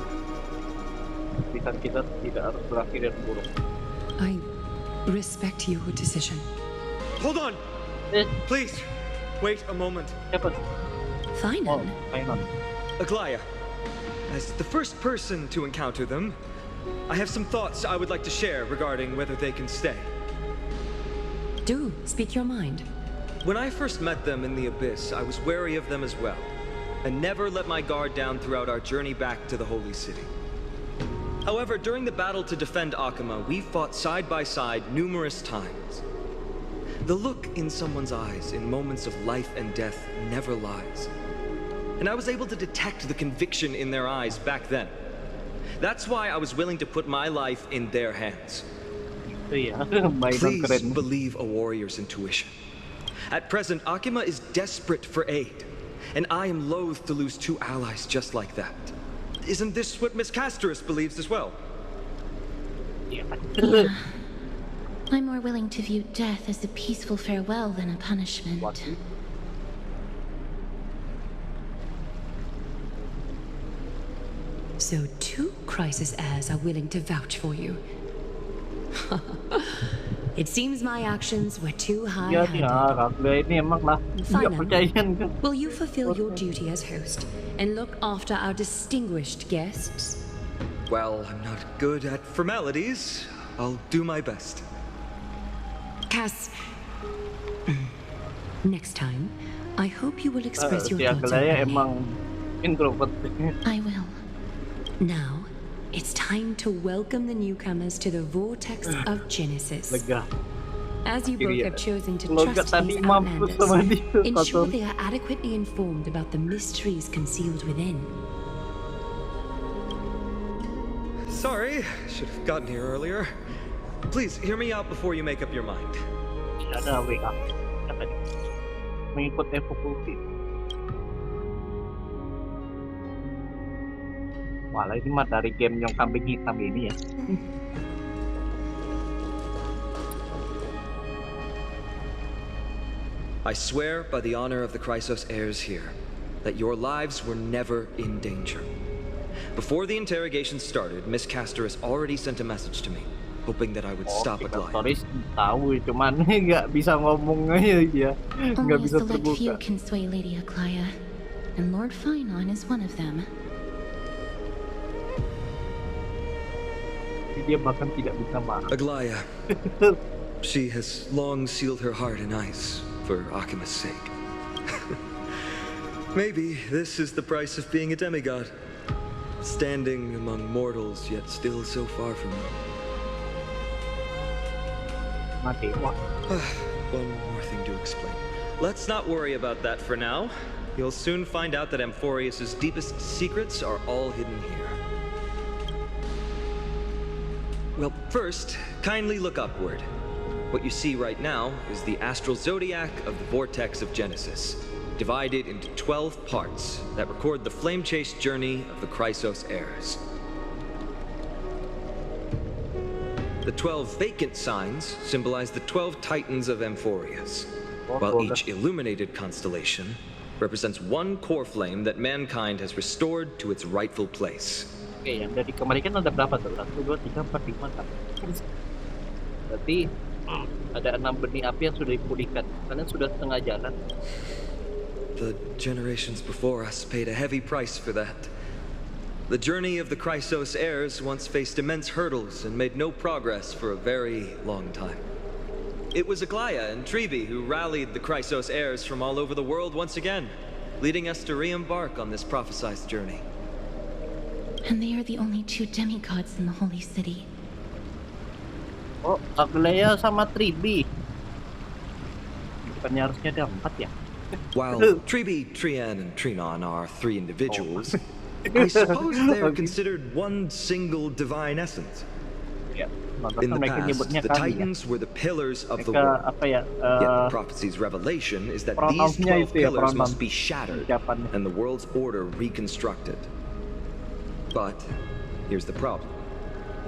Pilihan kita tidak harus berakhir dengan buruk. I respect your decision. Hold on! Please, wait a moment. Finan? Aglaya, as the first person to encounter them, I have some thoughts I would like to share regarding whether they can stay. Do speak your mind. When I first met them in the Abyss, I was wary of them as well, and never let my guard down throughout our journey back to the Holy City. However, during the battle to defend Akima, we fought side by side numerous times. The look in someone's eyes in moments of life and death never lies. And I was able to detect the conviction in their eyes back then. That's why I was willing to put my life in their hands. Please believe a warrior's intuition. At present, Akima is desperate for aid, and I am loath to lose 2 allies just like that. Isn't this what Miss Casterus believes as well? Yeah. I'm more willing to view death as a peaceful farewell than a punishment. So 2 Chrysos heirs are willing to vouch for you. It seems my actions were too Iya nih, high-handed. Ragla ini emang lah nggak Final, percayaan kan? will you fulfill your duty as host and look after our distinguished guests? Well, I'm not good at formalities. I'll do my best. Cass, next time, I hope you will express your Si thoughts Aglaya openly. emang introvert. I will. Now, it's time to welcome the newcomers to the Vortex of Genesis. Lega. As you both Iya. have chosen to Logat trust tadi these mampus sama outlanders, dia, ensure Tato. they are adequately informed about the mysteries concealed within. Sorry, should have gotten here earlier. Please hear me out before you make up your mind. Ada WA. Apa nih? Mengikut evakuasi. Walah ini mah dari game yang kambing hitam ini ya. I swear by the honor of the Chrysos heirs here that your lives were never in danger. Before the interrogation started, Miss Castor has already sent a message to me, hoping that I would stop Aglaya. Stories tahu cuman nggak bisa ngomong aja dia. Only Nggak a bisa select few terbuka. can sway Lady Aglaya, and Lord Finon is one of them. Dia bahkan tidak bisa marah. Aglaya. She has long sealed her heart in ice for Akima's sake. Maybe this is the price of being a demigod. Standing among mortals, yet still so far from them. Mati. Wah. One more thing to explain. Let's not worry about that for now. You'll soon find out that Amphorius' deepest secrets are all hidden here. Well, first, kindly look upward. What you see right now is the astral zodiac of the Vortex of Genesis, divided into 12 parts that record the flame-chased journey of the Chrysos heirs. The 12 vacant signs symbolize the 12 titans of Amphorius, while each illuminated constellation represents one core flame that mankind has restored to its rightful place. Oke, yang dari kemarin kan ada berapa tuh? 1, 2, 3, 4, 5, 6. Berarti ada 6 benih api yang sudah dipulihkan. Kalian sudah setengah jalan. The generations before us paid a heavy price for that. The journey of the Chrysos heirs once faced immense hurdles and made no progress for a very long time. It was Aglaya and Tribi who rallied the Chrysos heirs from all over the world once again, leading us to re-embark on this prophesized journey. And they are the only 2 demigods in the Holy City. Oh, Aglaya sama Tribi. Bukannya harusnya ada 4 ya? While Tribi, Trian, and Trinon are 3 individuals, I suppose they are considered one single divine essence. Ya, In the mereka past, nyebutnya the kami ya. Titans were the pillars of the Mereka world. apa ya? Yet the prophecy's revelation is that these pronounce-nya 12 itu ya, pillars pronounce. must be shattered Ucapannya. and the world's order reconstructed. But here's the problem.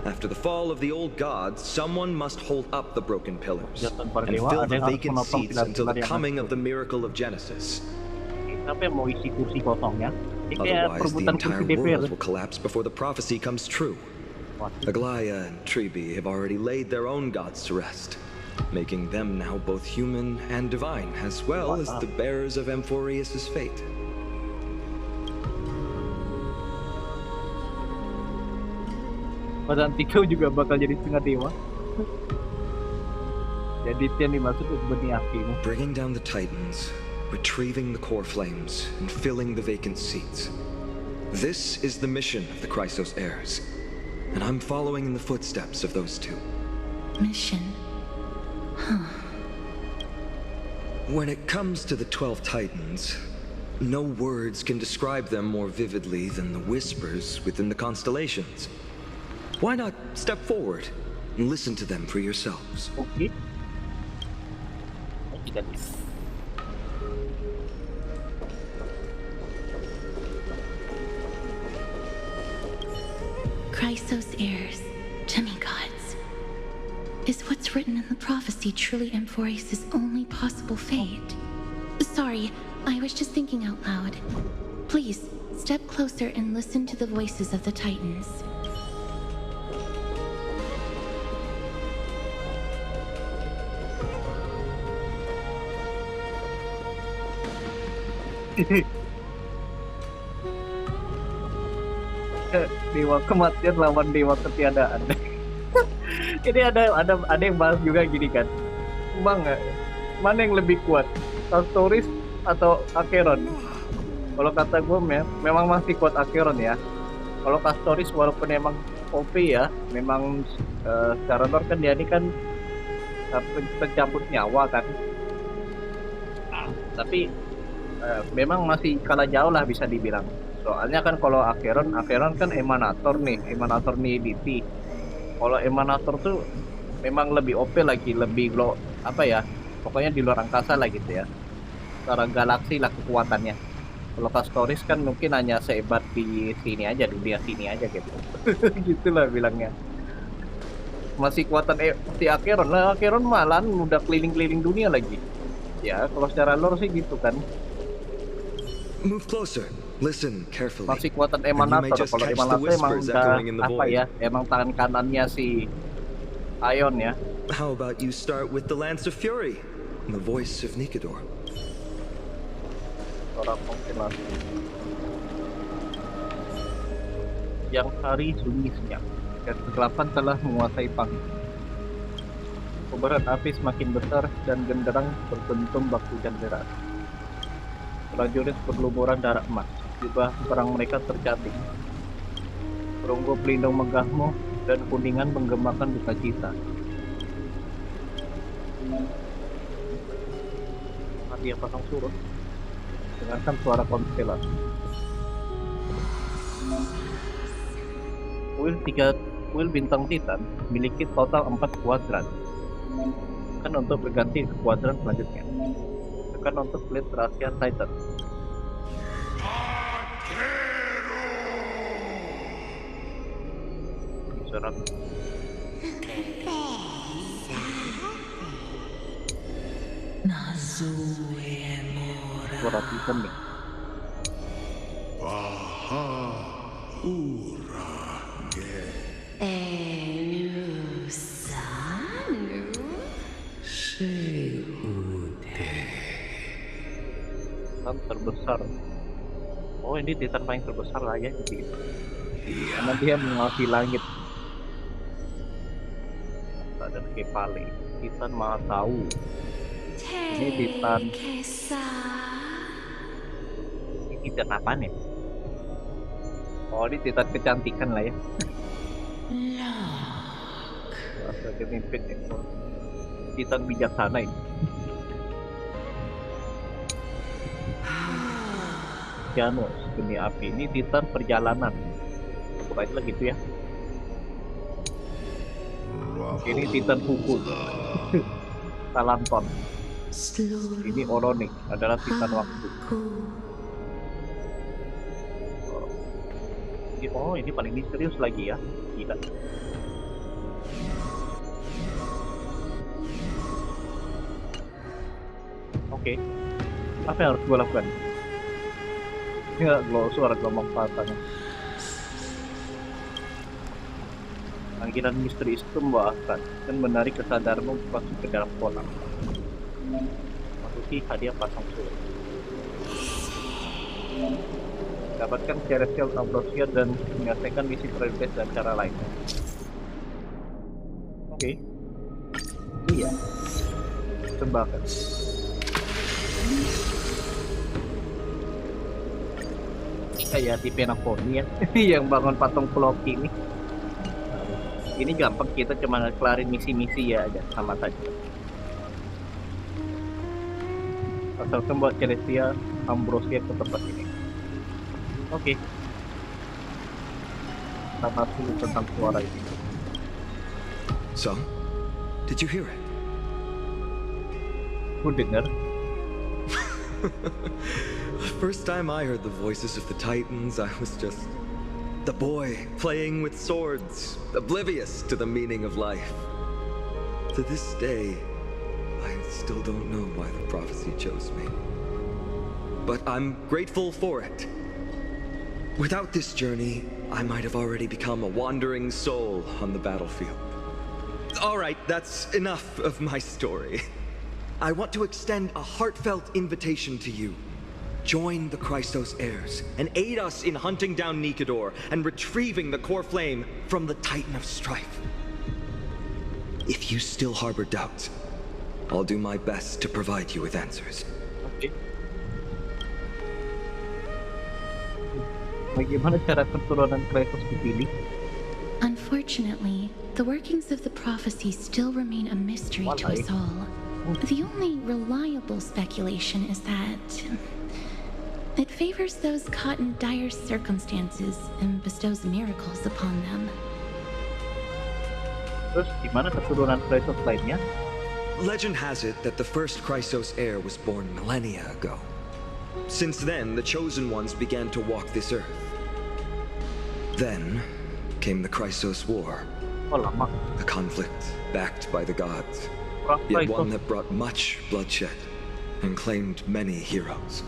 After the fall of the old gods, someone must hold up the broken pillars Jatuh para and dewa, fill ada the yang harus vacant menopang seats until the pilar-pilar yang coming hancur. of the miracle of Genesis. Siapa yang mau isi kursi kosongnya? Ini kayak Otherwise, the perebutan entire kursi DPR. world will collapse before the prophecy comes true. Aglaya and Tribi have already laid their own gods to rest, making them now both human and divine, as well as the bearers of Amphorius' fate. Padahal Tikau juga bakal jadi setengah dewa. Jadi itu yang dimaksud itu benih api. Bringing down the Titans, retrieving the core flames, and filling the vacant seats. This is the mission of the Chrysos heirs, and I'm following in the footsteps of those two. Mission. Huh. When it comes to the 12 Titans, no words can describe them more vividly than the whispers within the constellations. Why not step forward and listen to them for yourselves? Okay. Chrysos heirs, demigods. Is what's written in the prophecy truly Amphorius' only possible fate? Sorry, I was just thinking out loud. Please, step closer and listen to the voices of the Titans. Dewa kematian lawan dewa ketiadaan. Ini ada yang bahas juga gini kan, Bang, mana yang lebih kuat, Castoris atau Acheron? Kalau kata gue memang masih kuat Acheron ya. Kalau Castoris walaupun emang OP ya, memang secara lore kan dia ini kan pencabut nyawa kan. Tapi memang masih kalah jauh lah bisa dibilang. Soalnya kan kalau Acheron kan emanator nih DT. Kalau emanator tuh memang lebih OP lagi, lebih apa ya? Pokoknya di luar angkasa lah gitu ya. Secara galaksi lah kekuatannya. Kalau Castoris kan mungkin hanya sehebat di sini aja, dunia sini aja gitu. Gitulah bilangnya. Masih kuatan si Acheron lah. Acheron malah udah keliling-keliling dunia lagi. Ya, kalau secara lore sih gitu kan. Move closer. Listen carefully. Masih kuatan emanator. Kalau emanator emang udah apa ya? Emang tangan kanannya si Ion ya. How about you start with the Lance of Fury, the voice of Nikador? Orang konfirmasi. Yang hari sunyi senyap dan kegelapan telah menguasai panggung. Kobaran api semakin besar dan genderang berbentum bak hujan deras. Prajurit berlumuran darah emas. Jubah perang mereka tercating. Perunggu pelindung megahmu dan kuningan menggemakan duka cita. Dia pasang surut. Dengarkan suara konstelasi. Kuil bintang Titan memiliki total 4 kuadran. Tekan untuk berganti ke kuadran selanjutnya. Tekan untuk melihat rahasia Titan. Surat. Suara Titan nih. Titan terbesar. Oh, ini Titan paling terbesar lah ya gitu. Karena dia menguasai langit. Dan Kepale, Titan Maha Tahu. Ini Titan. Ini Titan apa nih? Oh, ini Titan kecantikan lah ya. Sebagai pemimpin itu. Titan bijaksana ini. Janus, geni api. Ini Titan perjalanan. Pokoknya lah gitu ya. Ini Titan pukul. Talanton. Ini Oronik adalah Titan waktu. Oh, ini paling misterius lagi ya. Gila. Oke. Apa yang harus gue lakukan? Ya, suara gelombang patahnya. Panggilan misteri itu membahaskan dan menarik kesadaranmu masuk ke dalam kolam. Masuki hadiah pasang surut. Dapatkan Celestial Ambrosia dan menyelesaikan misi prioritas dan cara lain. Oke. Iya. Tembakan. Kayak di Penaponi ya, yang bangun patung Floki ini. Ini gampang, kita cuma kelarin misi-misi ya aja, sama saja. Asalkan buat Celestia Ambrosia ke tempat ini. Oke. Kita masuk tentang suara ini. So, did you hear it? Ku dengar. The first time I heard the voices of the Titans, I was just the boy playing with swords, oblivious to the meaning of life. To this day, I still don't know why the prophecy chose me. But I'm grateful for it. Without this journey, I might have already become a wandering soul on the battlefield. All right, that's enough of my story. I want to extend a heartfelt invitation to you. join the Chrysos heirs and aid us in hunting down Nikedor and retrieving the core flame from the Titan of Strife. If you still harbor doubts, I'll do my best to provide you with answers. Oke. Bagaimana cara keturunan Chrysos dipilih? Unfortunately, the workings of the prophecy still remain a mystery to us all. The only reliable speculation is that it favors those caught in dire circumstances and bestows miracles upon them. Terus gimana keturunan Chrysos lainnya? Legend has it that the first Chrysos heir was born millennia ago. Since then, the Chosen Ones began to walk this earth. Then came the Chrysos War. A conflict backed by the gods, yet one that brought much bloodshed and claimed many heroes.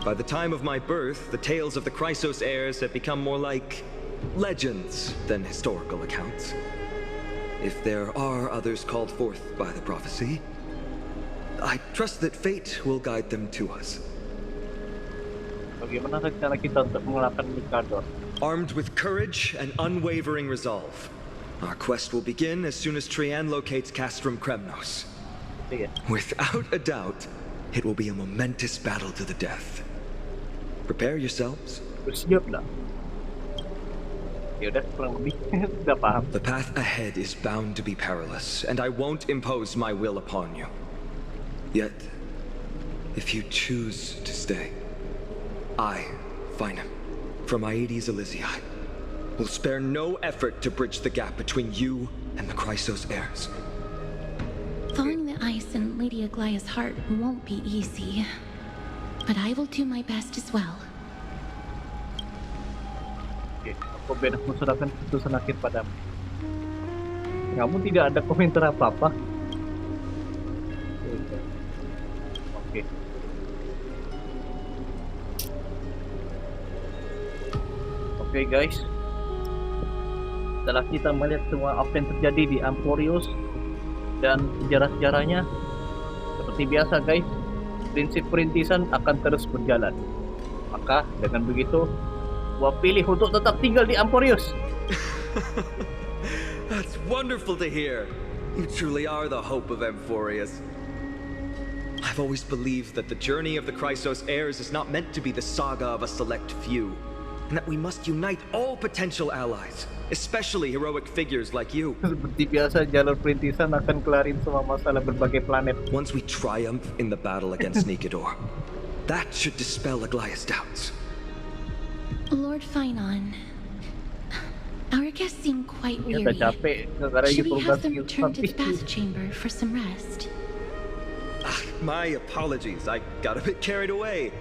By the time of my birth, the tales of the Chrysos heirs had become more like legends than historical accounts. If there are others called forth by the prophecy, I trust that fate will guide them to us. Bagaimana rencana kita untuk mengalahkan Nikedor? Armed with courage and unwavering resolve, our quest will begin as soon as Trian locates Castrum Kremnos. Without a doubt, it will be a momentous battle to the death. Prepare yourselves. Bersiaplah. Ya udah, kurang lebih sudah paham. The path ahead is bound to be perilous, and I won't impose my will upon you. Yet, if you choose to stay, I, Finam, from Aedes Elysiae, will spare no effort to bridge the gap between you and the Chrysos heirs. Thawing the ice in Lady Aglaya's heart won't be easy, but I will do my best as well. Oke, aku benar menserahkan keputusan akhir padamu. Kamu tidak ada komentar apa-apa? Oke. Oke guys, setelah kita melihat semua apa yang terjadi di Amporios dan sejarah-sejarahnya, seperti biasa guys, prinsip perintisan akan terus berjalan. Maka dengan begitu, gua pilih untuk tetap tinggal di Amporios. That's wonderful to hear. You truly are the hope of Amphorius. I've always believed that the journey of the Chrysos heirs is not meant to be the saga of a select few, and that we must unite all potential allies, especially heroic figures like you. Seperti biasa, jalur perintisan akan kelarin semua masalah berbagai planet. Once we triumph in the battle against Nikedor, that should dispel Aglaya's doubts. Lord Finon, our guests seem quite weary. Capek, Should we have them return to the bath chamber for some rest? My apologies, I got a bit carried away.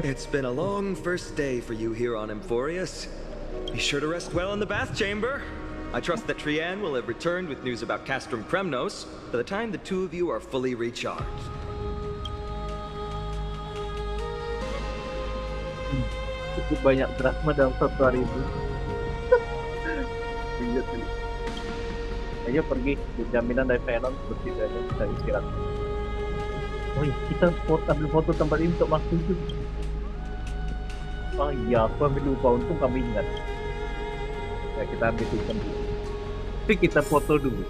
It's been a long first day for you here on Amphorius. Be sure to rest well in the bath chamber. I trust that Trian will have returned with news about Castrum Kremnos by the time the two of you are fully recharged. Cukup banyak drama dalam satu hari ini. Ayo pergi, jaminan dari Venom setidaknya bisa istirahat. Oh iya, kita ambil foto tempat ini untuk masuk itu. Oh iya, aku ambil lupa, untung kami ingat. Ya kita ambil itu dulu. Tapi kita foto dulu.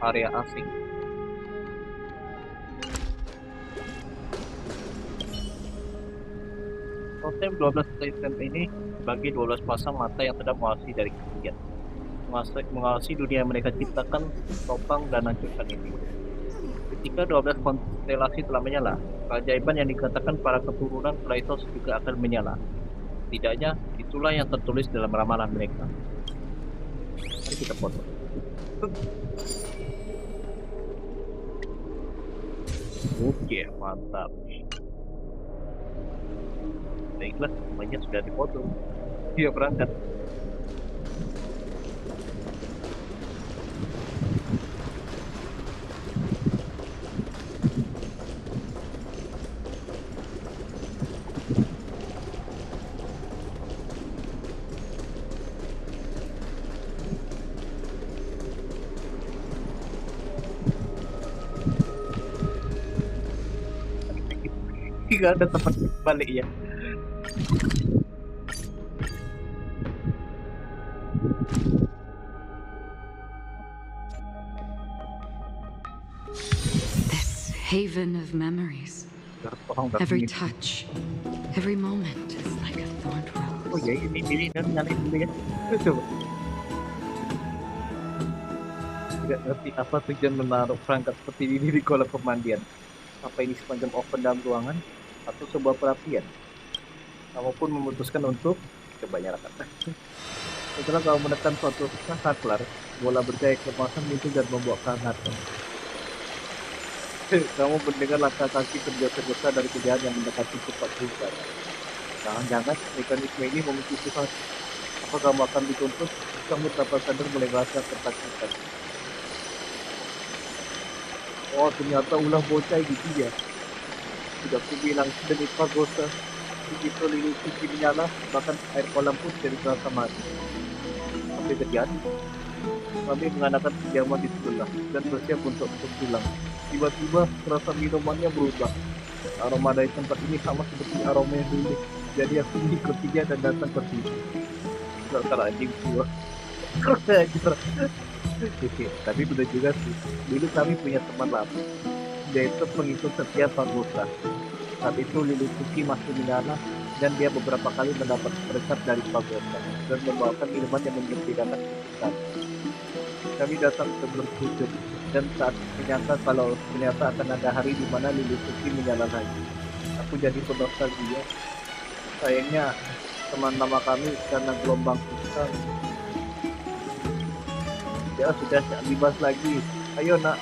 Area asing. Totem 12 totem ini bagi 12 pasang mata yang sedang mengawasi dari ketinggian, mengawasi dunia yang mereka ciptakan, topang dan hancurkan ini. Ketika 12 konstelasi telah menyala, keajaiban yang dikatakan para keturunan Chrysos juga akan menyala. Setidaknya itulah yang tertulis dalam ramalan mereka. Mari kita foto. Oke, mantap. Baiklah, semuanya sudah dipoto. Dia berangkat. Gak ada tempat balik ya. This haven of memories. Every touch, every moment is like a thorned rose. Oh ya, ini nyalain dulu ya. Coba. Tidak ngerti apa tujuan menaruh perangkat seperti ini di kolam pemandian. Apa ini semacam oven dalam ruangan atau sebuah perapian? Kamu pun memutuskan untuk coba nyalakan. Setelah kamu menekan suatu saklar, bola bercahaya kemasan muncul dan membawa kehangatan. Kamu mendengar langkah kaki tergesa-gesa dari kejadian yang mendekati cepat juga. Jangan-jangan mekanisme ini memicu sesuatu. Apa kamu akan dituntut? Kamu tanpa sadar mulai merasa ketakutan. Oh, ternyata ulah bocah gitu ya. Sudah aku bilang demi Pagosa. Begitu lilin suci menyala, bahkan air kolam pun jadi terasa mati. Apa yang terjadi? Kami mengadakan kediaman di sebelah dan bersiap untuk pulang. Tiba-tiba rasa minumannya berubah. Aroma dari tempat ini sama seperti aroma yang dulu. Jadi aku mengikutinya dan datang ke sini. Salah anjing gua. Tapi benar juga sih. Dulu kami punya teman lama. Dia itu pengikut setia Pagosa. Saat itu lilin suci masih menyala dan dia beberapa kali mendapat resep dari Pagosa dan membawakan minuman yang menyediakan kesukaan. Kami datang sebelum sujud dan saat menyangka kalau ternyata akan ada hari di mana lilin suci menyala lagi. Aku jadi bernostalgia. Sayangnya teman lama kami karena gelombang besar. Ya sudah jangan dibahas lagi. Ayo nak,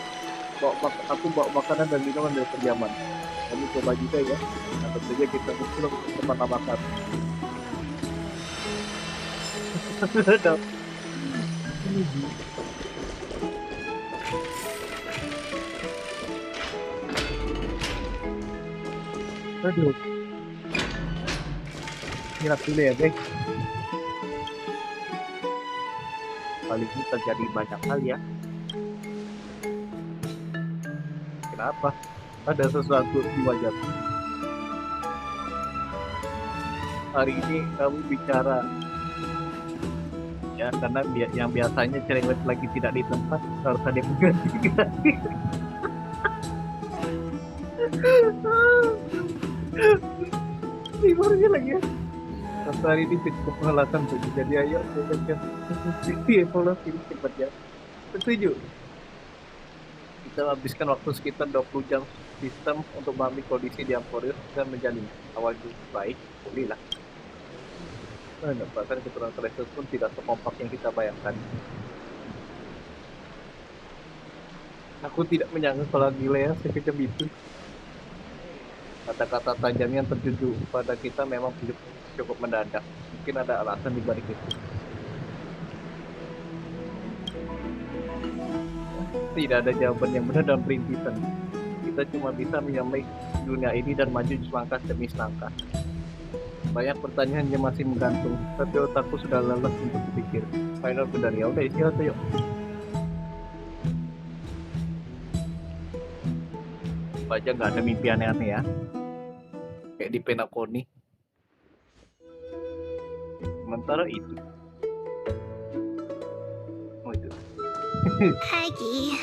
aku bawa makanan dan minuman dari kediaman. Kami coba juga ya. Nah, tentu saja kita berpulang ke teman lama kami. Aduh. Hirap dulu ya guys. Kali ini terjadi banyak hal ya. Kenapa? Ada sesuatu di wajahku. Hari ini kamu bicara. Ya karena yang biasanya cerewet lagi tidak di tempat, harus ada pengganti. Liburnya lagi ya. Hari ini cukup pengalaman tuh. Jadi ayo evaluasi cepat ya. Setuju. Kita habiskan waktu sekitar 20 jam sistem untuk memahami kondisi di Emporius dan menjalin awal baik. Bolehlah. Bahkan keturunan Celestus pun tidak sekompak yang kita bayangkan. Aku tidak menyangka kalau Gilea sekejam itu. Kata-kata tajam yang tertuju pada kita memang cukup mendadak. Mungkin ada alasan di balik itu. Tidak ada jawaban yang benar dalam perintisan. Kita cuma bisa menyamai dunia ini dan maju selangkah demi selangkah. Banyak pertanyaan yang masih menggantung, tapi otakku sudah lelah untuk berpikir. Final benar ya, udah istirahat yuk. Aja nggak ada mimpi aneh-aneh ya. Kayak di Penacony. Sementara itu. Oh itu. Aggie,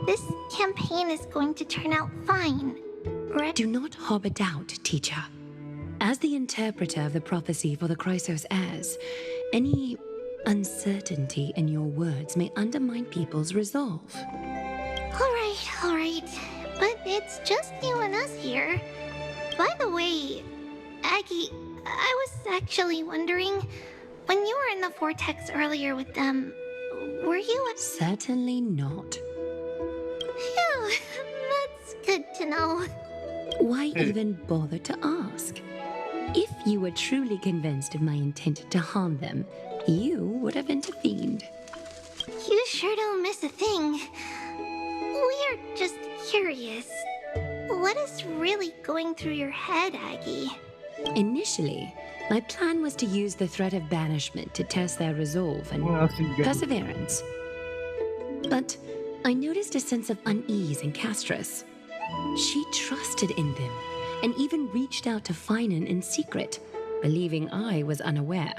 this campaign is going to turn out fine. Do not harbor doubt, teacher. As the interpreter of the prophecy for the Chrysos heirs, any uncertainty in your words may undermine people's resolve. All right. But it's just you and us here. By the way, Aggie, I was actually wondering, when you were in the vortex earlier with them, were you... Certainly not. Phew, that's good to know. Why even bother to ask? If you were truly convinced of my intent to harm them, you would have intervened. You sure don't miss a thing. We're just curious. What is really going through your head, Aggie? Initially, my plan was to use the threat of banishment to test their resolve and perseverance. But I noticed a sense of unease in Castris. She trusted in them, and even reached out to Finan in secret, believing I was unaware.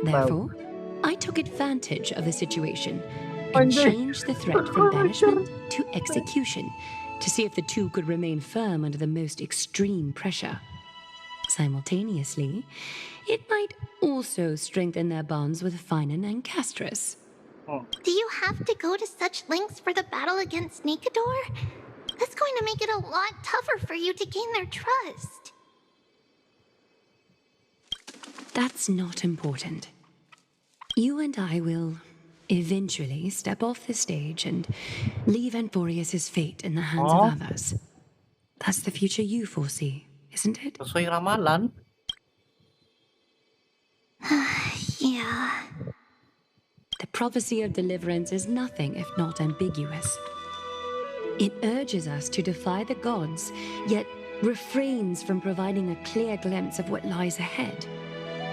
Therefore, I took advantage of the situation and changed the threat from banishment to execution to see if the two could remain firm under the most extreme pressure. Simultaneously, it might also strengthen their bonds with Finan and Castris. Do you have to go to such lengths for the battle against Nikador? That's going to make it a lot tougher for you to gain their trust. That's not important. You and I will eventually step off the stage and leave Anforius' fate in the hands of others. That's the future you foresee, isn't it? Sesuai ramalan. Yeah. The prophecy of deliverance is nothing if not ambiguous. It urges us to defy the gods, yet refrains from providing a clear glimpse of what lies ahead.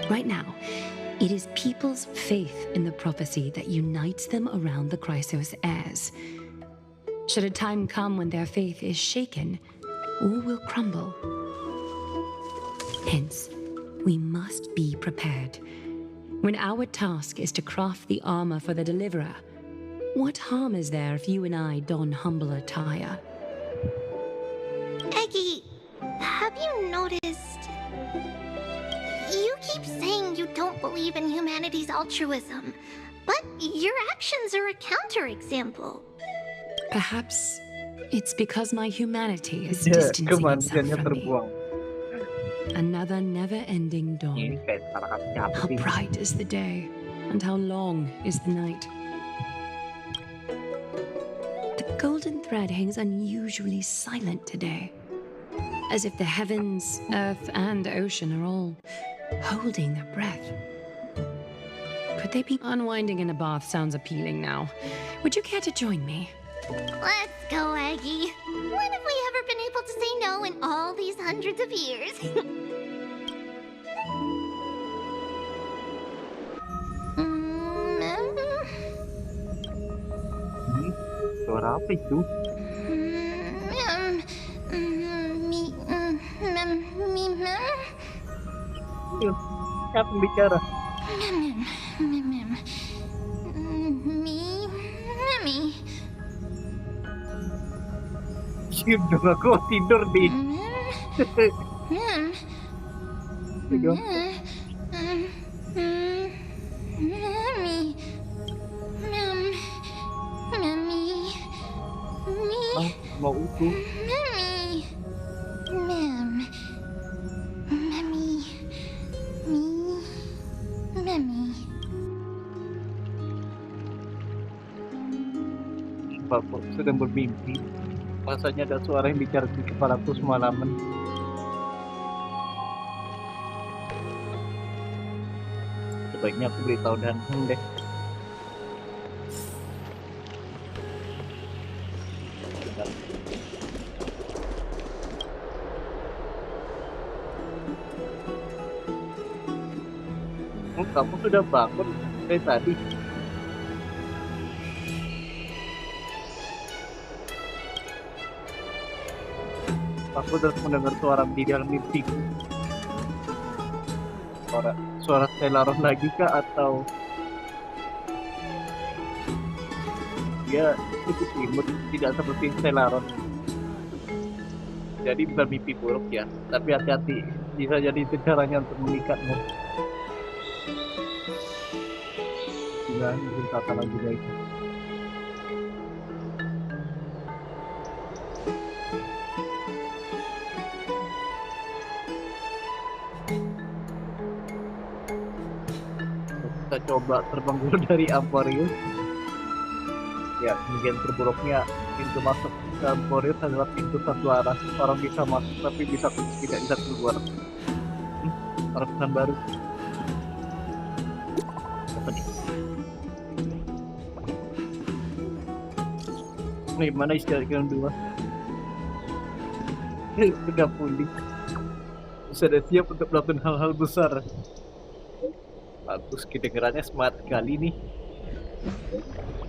Right now, it is people's faith in the prophecy that unites them around the Chrysos heirs. Should a time come when their faith is shaken, all will crumble. Hence, we must be prepared. When our task is to craft the armor for the deliverer, what harm is there if you and I don humble attire? Eggy, have you noticed? You keep saying you don't believe in humanity's altruism, but your actions are a counterexample. Perhaps it's because my humanity is distancing itself from me. Another never-ending dawn. How bright is the day, and how long is the night. The golden thread hangs unusually silent today, as if the heavens, earth, and ocean are all holding their breath. Could they be unwinding in a bath? Sounds appealing now. Would you care to join me? Let's go, Eggy. When have we ever been able to say no in all these hundreds of years? Suara apa itu? Siapa yang bicara? Cium dong, aku tidur di. Mau utuh. Bapak sedang bermimpi. Rasanya ada suara yang bicara di kepalaku semalaman. Sebaiknya aku beritahu dan deh. Kamu sudah bangun dari tadi. Aku terus mendengar suara di dalam mimpiku. Suara Stellaron lagi kah atau dia cukup imut, tidak seperti Stellaron. Jadi bermimpi buruk ya, tapi hati-hati, bisa jadi itu caranya untuk mengikatmu. Jangan mungkin kata lagi guys. Kita coba terbang dulu dari Anforius. Ya, kemungkinan terburuknya pintu masuk ke Anforius adalah pintu satu arah. Orang bisa masuk tapi tidak bisa keluar. Pesan baru. Apa nih? Nih, mana istirahat yang dua? Sudah pulih. Sudah siap untuk melakukan hal-hal besar. Bagus, kedengarannya smart kali nih.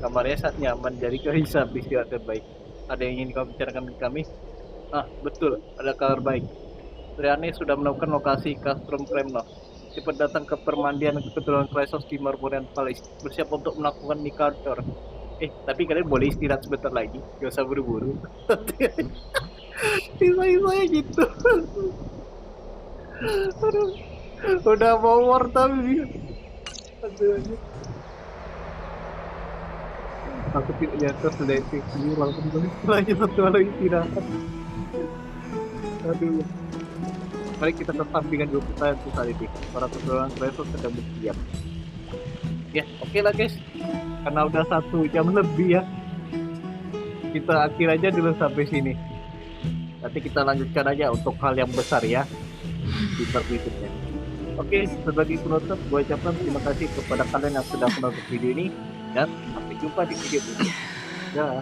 Kamarnya sangat nyaman, jadi kau bisa istirahat terbaik. Ada yang ingin kau bicarakan dengan kami? Betul, ada kabar baik. Triane sudah menemukan lokasi Castrum Kremnos. Cepat datang ke permandian keturunan Chrysos di Marmorian Palace. Bersiap untuk melakukan Nikador. Tapi kalian boleh istirahat sebentar lagi. Gak usah buru-buru. Saya gitu. Aduh. Udah mau war tapi. Aduh. Aku tidak jatuh sudah efektif walaupun setelahnya satu lagi istirahat. Aduh. Mari kita tetap dengan 2 pertanyaan saat ini. Para keturunan Chrysos sedang bersiap. Ya, oke lah guys. Karena udah 1 jam lebih ya. Kita akhir aja dulu sampai sini. Nanti kita lanjutkan aja untuk hal yang besar ya di part berikutnya. Oke, sebagai penutup, gue ucapkan terima kasih kepada kalian yang sudah menonton video ini dan sampai jumpa di video berikutnya. Dah.